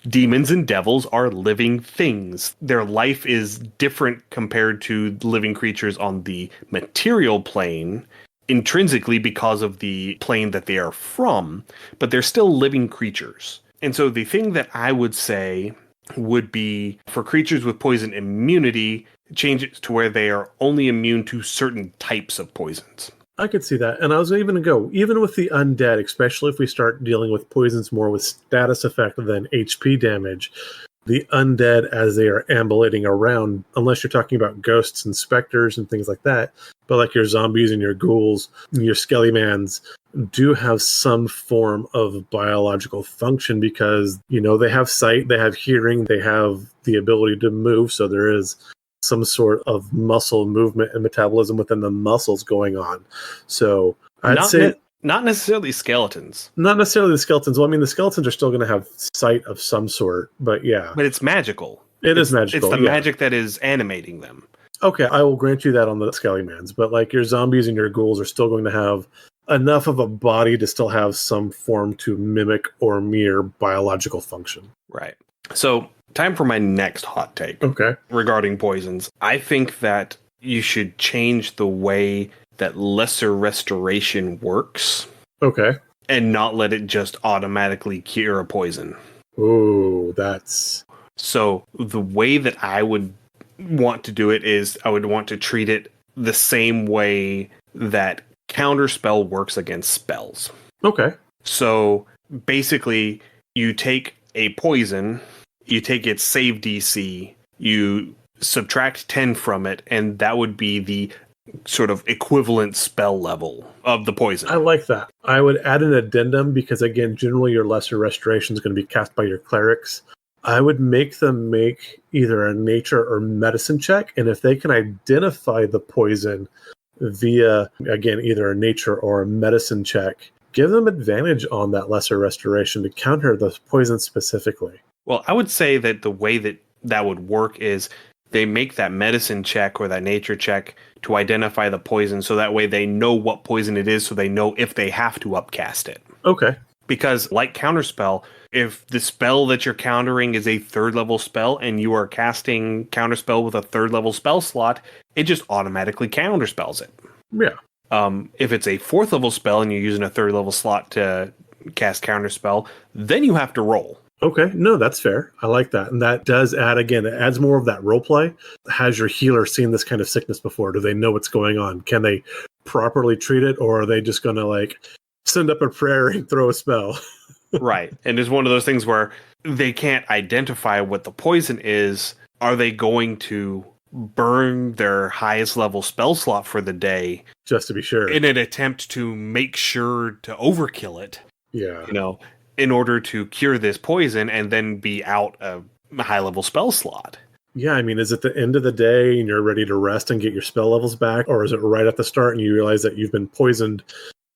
demons and devils are living things. Their life is different compared to living creatures on the material plane, intrinsically because of the plane that they are from, but they're still living creatures. And so the thing that I would say would be for creatures with poison immunity, change it to where they are only immune to certain types of poisons. I could see that. And I was even going to go, even with the undead, especially if we start dealing with poisons more with status effect than HP damage, the undead as they are ambulating around, unless you're talking about ghosts and specters and things like that, but like your zombies and your ghouls and your skelly-mans do have some form of biological function because, you know, they have sight, they have hearing, they have the ability to move, so there is some sort of muscle movement and metabolism within the muscles going on. So I'd say Not necessarily skeletons, Not necessarily the skeletons. Well, I mean, the skeletons are still going to have sight of some sort, but yeah, but it's magical. it is magical. It's the yeah. magic that is animating them. Okay, I will grant you that on the Skellymans, but like your zombies and your ghouls are still going to have enough of a body to still have some form to mimic or mirror biological function. Right. So, time for my next hot take. Okay. Regarding poisons. I think that you should change the way that lesser restoration works. Okay. And not let it just automatically cure a poison. Ooh, that's... So, the way that I would want to do it is I would want to treat it the same way that counterspell works against spells. Okay. So basically, you take a poison, you take its save DC, you subtract 10 from it, and that would be the sort of equivalent spell level of the poison. I like that. I would add an addendum because, again, generally your lesser restoration is going to be cast by your clerics. I would make them make either a nature or medicine check, and if they can identify the poison via, again, either a nature or a medicine check, give them advantage on that lesser restoration to counter the poison specifically. Well, I would say that the way that that would work is they make that medicine check or that nature check to identify the poison, so that way they know what poison it is, so they know if they have to upcast it. Okay. Because, like Counterspell, if the spell that you're countering is a 3rd level spell and you are casting Counterspell with a 3rd level spell slot, it just automatically counterspells it. Yeah. If it's a 4th level spell and you're using a 3rd level slot to cast Counterspell, then you have to roll. Okay, no, that's fair. I like that. And that does add, again, it adds more of that role play. Has your healer seen this kind of sickness before? Do they know what's going on? Can they properly treat it, or are they just going to, like, send up a prayer and throw a spell? Right. And it's one of those things where they can't identify what the poison is. Are they going to burn their highest level spell slot for the day Just to be sure. in an attempt to make sure to overkill it? Yeah. You know, in order to cure this poison and then be out a high level spell slot. Yeah, I mean, is it the end of the day and you're ready to rest and get your spell levels back? Or is it right at the start and you realize that you've been poisoned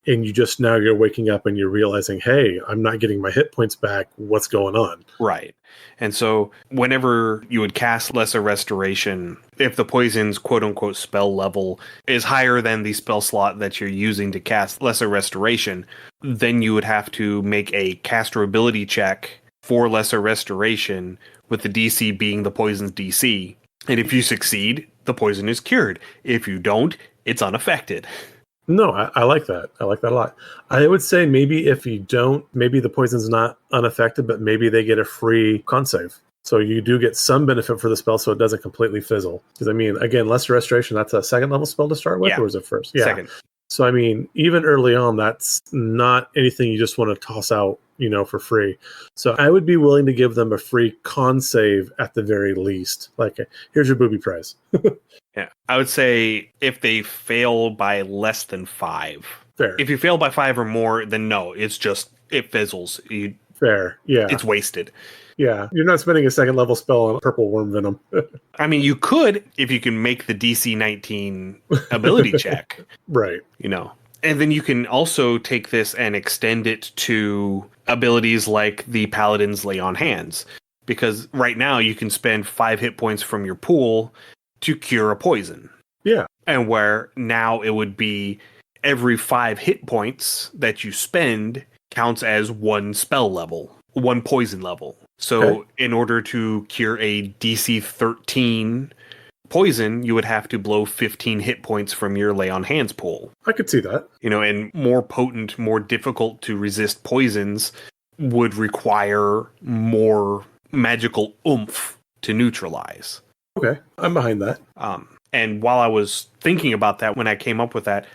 and you just now you're waking up and you're realizing, hey, I'm not getting my hit points back. What's going on? Right. And so whenever you would cast Lesser Restoration, if the poison's quote-unquote spell level is higher than the spell slot that you're using to cast Lesser Restoration, then you would have to make a caster ability check for Lesser Restoration, with the DC being the poison's DC. And if you succeed, the poison is cured. If you don't, it's unaffected. No, I like that. I like that a lot. I would say maybe if you don't, maybe the poison's not unaffected, but maybe they get a free con save. So you do get some benefit for the spell so it doesn't completely fizzle. Because, I mean, again, Lesser Restoration, that's a 2nd level spell to start with, Yeah. or is it first? Yeah. 2nd. So, I mean, even early on, that's not anything you just want to toss out, for free. So I would be willing to give them a free con save at the very least. Like, here's your booby prize. Yeah, I would say if they fail by less than 5. Fair. If you fail by 5 or more, then no, it fizzles. Fair. Yeah. It's wasted. Yeah. You're not spending a 2nd level spell on purple worm venom. I mean, you could if you can make the DC 19 ability check. Right. And then you can also take this and extend it to abilities like the Paladin's Lay on Hands. Because right now you can spend 5 hit points from your pool to cure a poison. Yeah. And where now it would be every 5 hit points that you spend counts as 1 spell level, 1 poison level. So in order to cure a DC 13 poison, you would have to blow 15 hit points from your Lay on Hands pool. I could see that. And more potent, more difficult to resist poisons would require more magical oomph to neutralize. Okay, I'm behind that. And while I was thinking about that, when I came up with that,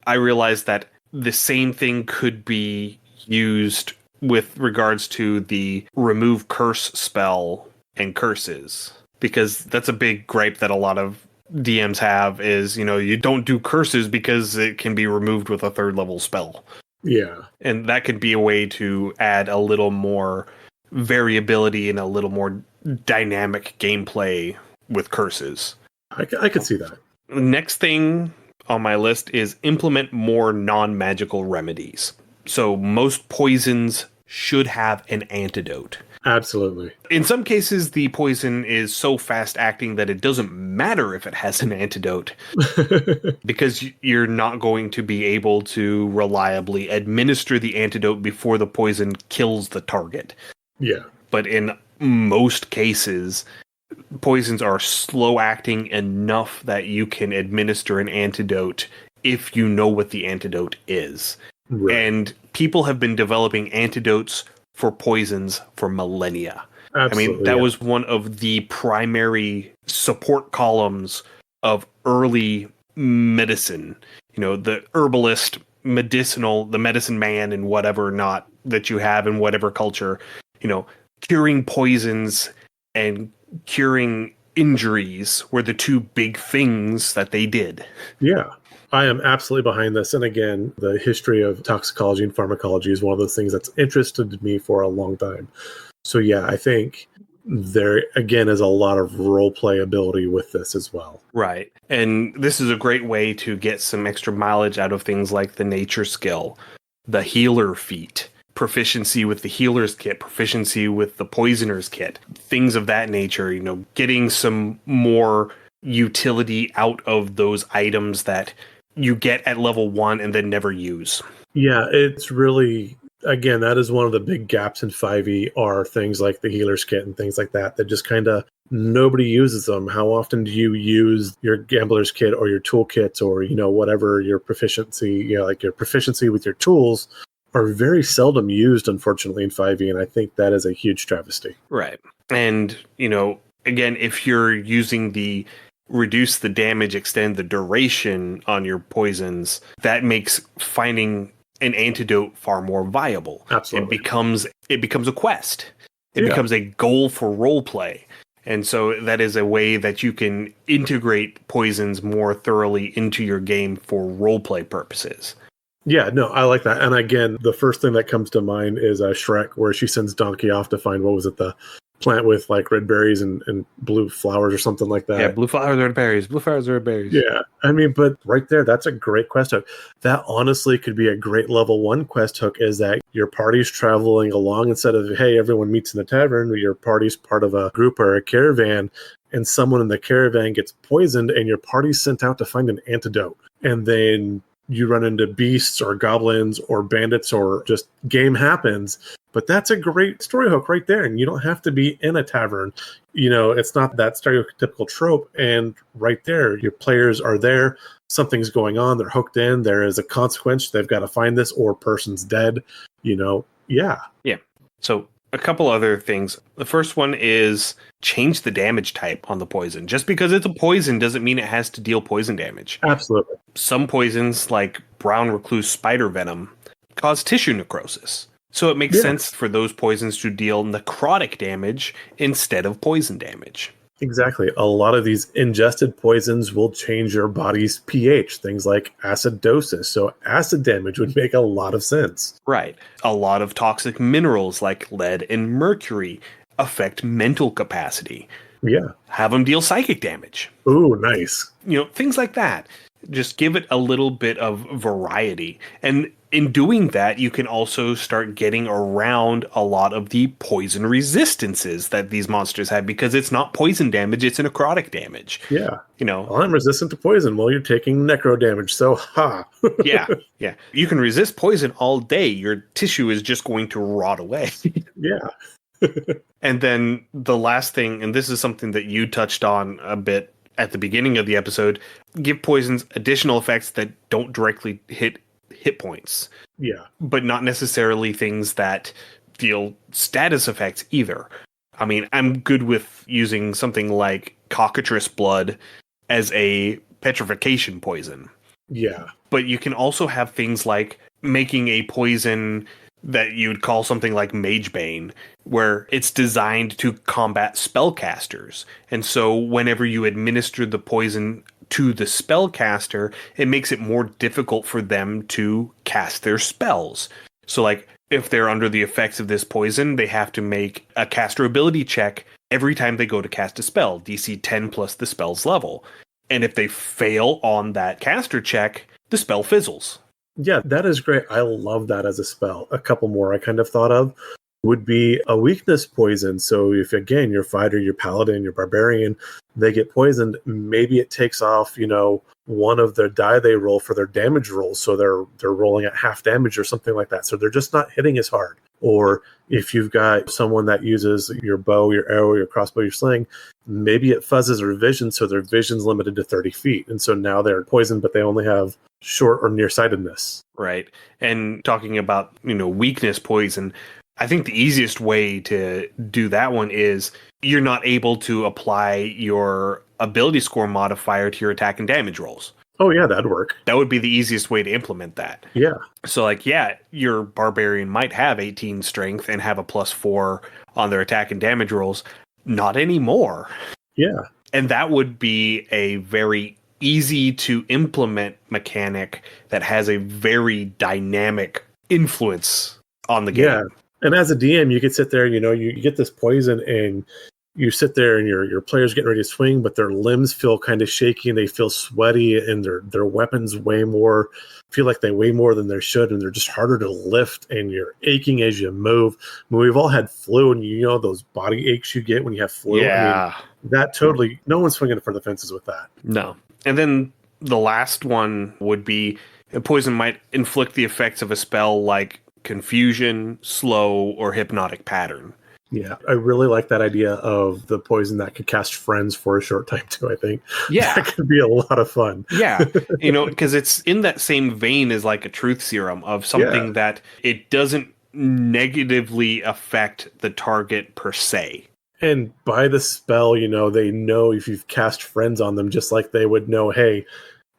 I realized that the same thing could be used with regards to the remove curse spell and curses. Because that's a big gripe that a lot of DMs have is, you don't do curses because it can be removed with a 3rd level spell. Yeah. And that could be a way to add a little more variability and a little more dynamic gameplay with curses. I could see that. Next thing on my list is implement more non-magical remedies. So most poisons should have an antidote. Absolutely. In some cases, the poison is so fast acting that it doesn't matter if it has an antidote because you're not going to be able to reliably administer the antidote before the poison kills the target. Yeah. But in most cases, poisons are slow acting enough that you can administer an antidote if you know what the antidote is. Right. And people have been developing antidotes for poisons for millennia. Absolutely, I mean, that was one of the primary support columns of early medicine. You know, the herbalist, medicinal, the medicine man, and whatever not that you have in whatever culture, you know, curing poisons and curing injuries were the two big things that they did. Yeah. I am absolutely behind this. And again, the history of toxicology and pharmacology is one of those things that's interested me for a long time. So yeah, I think there again is a lot of role play ability with this as well. Right. And this is a great way to get some extra mileage out of things like the nature skill, the healer feat, proficiency with the healer's kit, proficiency with the poisoner's kit, things of that nature, you know, getting some more utility out of those items that you get at level 1 and then never use. Yeah, it's really, again, that is one of the big gaps in 5e are things like the healer's kit and things like that just kind of nobody uses them. How often do you use your gambler's kit or your toolkits or, you know, whatever your proficiency, you know, like your proficiency with your tools are very seldom used, unfortunately, in 5e. And I think that is a huge travesty. Right. And, you know, again, if you're using the reduce the damage, extend the duration on your poisons, that makes finding an antidote far more viable. Absolutely. It becomes a quest. It becomes a goal for role play. And so that is a way that you can integrate poisons more thoroughly into your game for role play purposes. Yeah, no, I like that. And again, the first thing that comes to mind is Shrek, where she sends Donkey off to find, what was it, the plant with like red berries and blue flowers or something like that. Yeah, blue flowers, red berries. Blue flowers, red berries. Yeah, I mean, but right there, that's a great quest hook. That honestly could be a great level 1 quest hook, is that your party's traveling along instead of, hey, everyone meets in the tavern, your party's part of a group or a caravan, and someone in the caravan gets poisoned and your party's sent out to find an antidote. And then you run into beasts or goblins or bandits or just game happens. But that's a great story hook right there. And you don't have to be in a tavern. You know, it's not that stereotypical trope. And right there, your players are there. Something's going on. They're hooked in. There is a consequence. They've got to find this, or person's dead. You know, yeah. Yeah. So a couple other things. The first one is change the damage type on the poison. Just because it's a poison doesn't mean it has to deal poison damage. Absolutely. Some poisons, like brown recluse spider venom, cause tissue necrosis. So it makes sense for those poisons to deal necrotic damage instead of poison damage. Exactly. A lot of these ingested poisons will change your body's pH, things like acidosis. So acid damage would make a lot of sense. Right. A lot of toxic minerals like lead and mercury affect mental capacity. Yeah. Have them deal psychic damage. Ooh, nice. You know, things like that. Just give it a little bit of variety. And in doing that, you can also start getting around a lot of the poison resistances that these monsters have, because it's not poison damage, it's necrotic damage. Yeah. You know, well, I'm resistant to poison. Well, you're taking necro damage, so ha. Yeah. You can resist poison all day. Your tissue is just going to rot away. Yeah. And then the last thing, and this is something that you touched on a bit at the beginning of the episode, give poisons additional effects that don't directly hit points. Yeah. But not necessarily things that deal status effects either. I mean, I'm good with using something like cockatrice blood as a petrification poison. Yeah. But you can also have things like making a poison that you'd call something like Magebane, where it's designed to combat spellcasters. And so whenever you administer the poison to the spellcaster, it makes it more difficult for them to cast their spells. So like, if they're under the effects of this poison, they have to make a caster ability check every time they go to cast a spell, DC 10 plus the spell's level. And if they fail on that caster check, the spell fizzles. Yeah, that is great. I love that as a spell. A couple more I kind of thought of would be a weakness poison. So if, again, your fighter, your paladin, your barbarian, they get poisoned, maybe it takes off, one of the die they roll for their damage rolls. So they're rolling at half damage or something like that. So they're just not hitting as hard. Or if you've got someone that uses your bow, your arrow, your crossbow, your sling, maybe it fuzzes their vision, so their vision's limited to 30 feet. And so now they're poisoned, but they only have short or nearsightedness. Right. And talking about, weakness poison, I think the easiest way to do that one is you're not able to apply your ability score modifier to your attack and damage rolls. Oh, yeah, that'd work. That would be the easiest way to implement that. Yeah. So, your barbarian might have 18 strength and have a +4 on their attack and damage rolls. Not anymore. Yeah. And that would be a very easy to implement mechanic that has a very dynamic influence on the game. Yeah. And as a DM, you could sit there, you get this poison and you sit there and your player's getting ready to swing, but their limbs feel kind of shaky and they feel sweaty and their weapons feel like they weigh more than they should, and they're just harder to lift and you're aching as you move. I mean, we've all had flu, and those body aches you get when you have flu. Yeah. I mean, that totally, no one's swinging for the fences with that. No. And then the last one would be a poison might inflict the effects of a spell like confusion, slow, or hypnotic pattern. Yeah, I really like that idea of the poison that could cast friends for a short time too, I think. Yeah. That could be a lot of fun. Yeah. Because it's in that same vein as like a truth serum of something that it doesn't negatively affect the target per se. And by the spell, they know if you've cast friends on them, just like they would know, hey,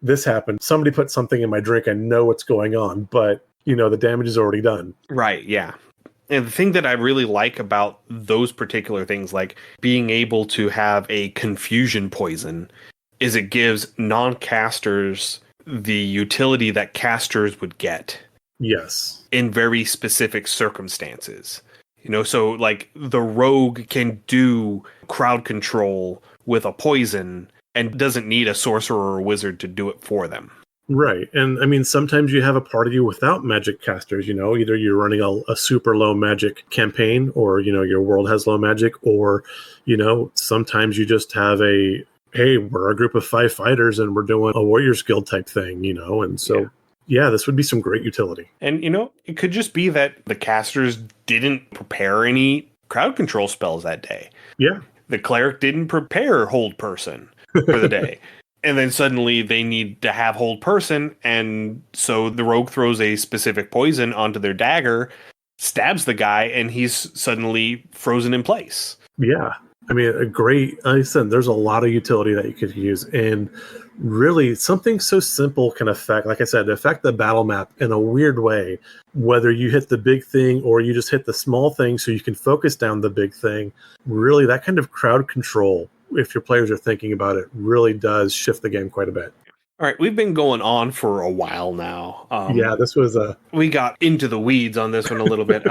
this happened. Somebody put something in my drink. I know what's going on, but, the damage is already done. Right, yeah. And the thing that I really like about those particular things, like being able to have a confusion poison, is it gives non-casters the utility that casters would get. Yes. In very specific circumstances. So like the rogue can do crowd control with a poison and doesn't need a sorcerer or a wizard to do it for them. Right. And I mean, sometimes you have a party without magic casters, either you're running a super low magic campaign or, your world has low magic, or, sometimes you just have hey, we're a group of 5 fighters and we're doing a warrior's guild type thing, and so yeah, this would be some great utility. And, it could just be that the casters didn't prepare any crowd control spells that day. Yeah. The cleric didn't prepare hold person for the day. And then suddenly they need to have hold person, and so the rogue throws a specific poison onto their dagger, stabs the guy, and he's suddenly frozen in place. Yeah. I mean, like I said, there's a lot of utility that you could use, and really something so simple can affect the battle map in a weird way, whether you hit the big thing or you just hit the small thing so you can focus down the big thing. Really, that kind of crowd control, if your players are thinking about it, really does shift the game quite a bit. All right, we've been going on for a while now. This was we got into the weeds on this one a little bit.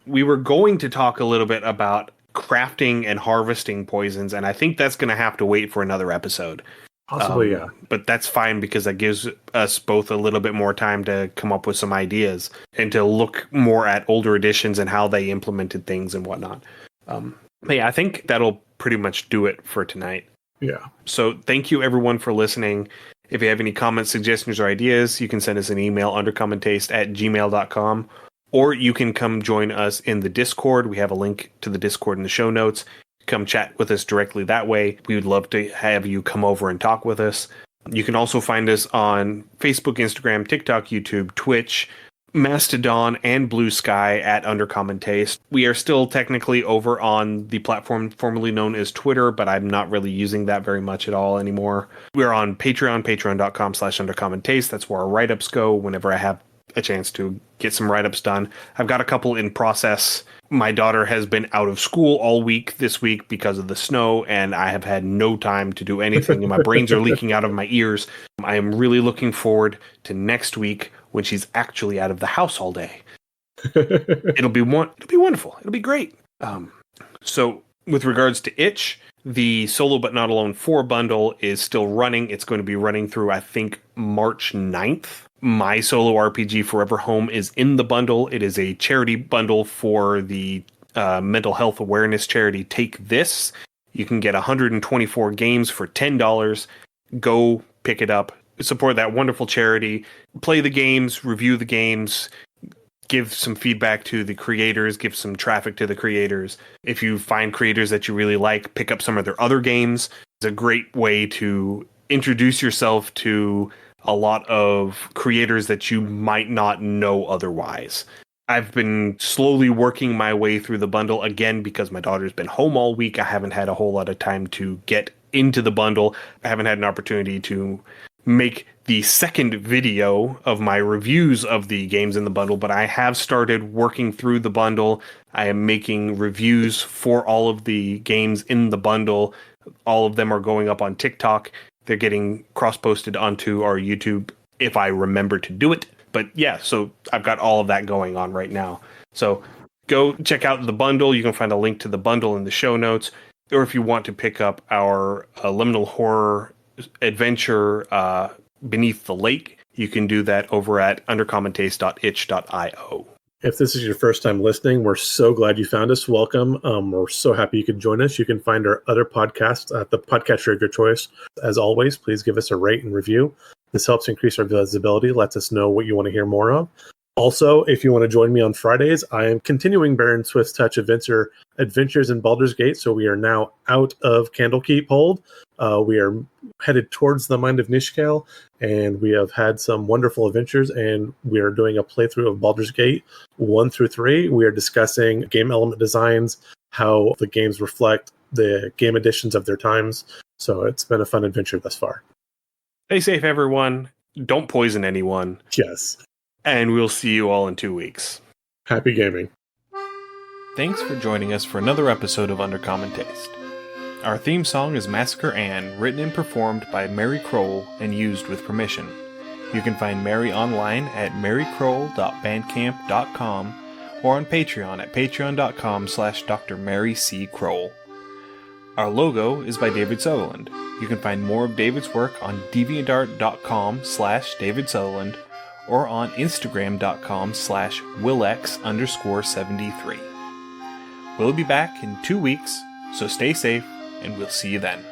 We were going to talk a little bit about crafting and harvesting poisons, and I think that's going to have to wait for another episode. Possibly, yeah. But that's fine because that gives us both a little bit more time to come up with some ideas and to look more at older editions and how they implemented things and whatnot. But yeah, I think that'll pretty much do it for tonight. Yeah. So thank you everyone for listening. If you have any comments, suggestions, or ideas, you can send us an email, undercommontaste@gmail.com, or you can come join us in the Discord. We have a link to the Discord in the show notes. Come chat with us directly that way. We would love to have you come over and talk with us. You can also find us on Facebook, Instagram, TikTok, YouTube, Twitch, Mastodon, and BlueSky at Undercommon Taste. We are still technically over on the platform formerly known as Twitter, but I'm not really using that very much at all anymore. We're on Patreon, patreon.com/Undercommon Taste. That's where our write-ups go whenever I have a chance to get some write-ups done. I've got a couple in process. My daughter has been out of school all week this week because of the snow, and I have had no time to do anything, and my brains are leaking out of my ears. I am really looking forward to next week when she's actually out of the house all day. It'll be wonderful. It'll be great. So with regards to Itch, The Solo But Not Alone 4 bundle is still running. It's going to be running through, I think, March 9th. My Solo RPG Forever Home is in the bundle. It is a charity bundle for the mental health awareness charity Take This. You can get 124 games for $10. Go pick it up. Support that wonderful charity. Play the games, review the games, give some feedback to the creators, give some traffic to the creators. If you find creators that you really like, pick up some of their other games. It's a great way to introduce yourself to a lot of creators that you might not know otherwise. I've been slowly working my way through the bundle again because my daughter's been home all week. I haven't had a whole lot of time to get into the bundle. I haven't had an opportunity to make the second video of my reviews of the games in the bundle, but I have started working through the bundle. I am making reviews for all of the games in the bundle. All of them are going up on TikTok. They're getting cross-posted onto our YouTube if I remember to do it. But yeah, so I've got all of that going on right now. So go check out the bundle. You can find a link to the bundle in the show notes. Or if you want to pick up our liminal horror adventure Beneath the Lake, you can do that over at undercommontaste.itch.io. If this is your first time listening, we're so glad you found us. Welcome. We're so happy you could join us. You can find our other podcasts at the podcatcher of your choice. As always, please give us a rate and review. This helps increase our visibility, lets us know what you want to hear more of. Also, if you want to join me on Fridays, I am continuing Baron Swift's Touch Adventures in Baldur's Gate. So we are now out of Candlekeep Hold. We are headed towards the Mind of Nishkel, and we have had some wonderful adventures, and we are doing a playthrough of Baldur's Gate 1 through 3. We are discussing game element designs, how the games reflect the game editions of their times. So it's been a fun adventure thus far. Stay safe, everyone. Don't poison anyone. Yes. And we'll see you all in 2 weeks. Happy gaming. Thanks for joining us for another episode of Undercommon Taste. Our theme song is Massacre Ann, written and performed by Mary Kroll and used with permission. You can find Mary online at marykroll.bandcamp.com or on Patreon at patreon.com/Dr. Mary C. Kroll. Our logo is by David Sutherland. You can find more of David's work on deviantart.com/David Sutherland or on Willex_73. We'll be back in 2 weeks, so stay safe, and we'll see you then.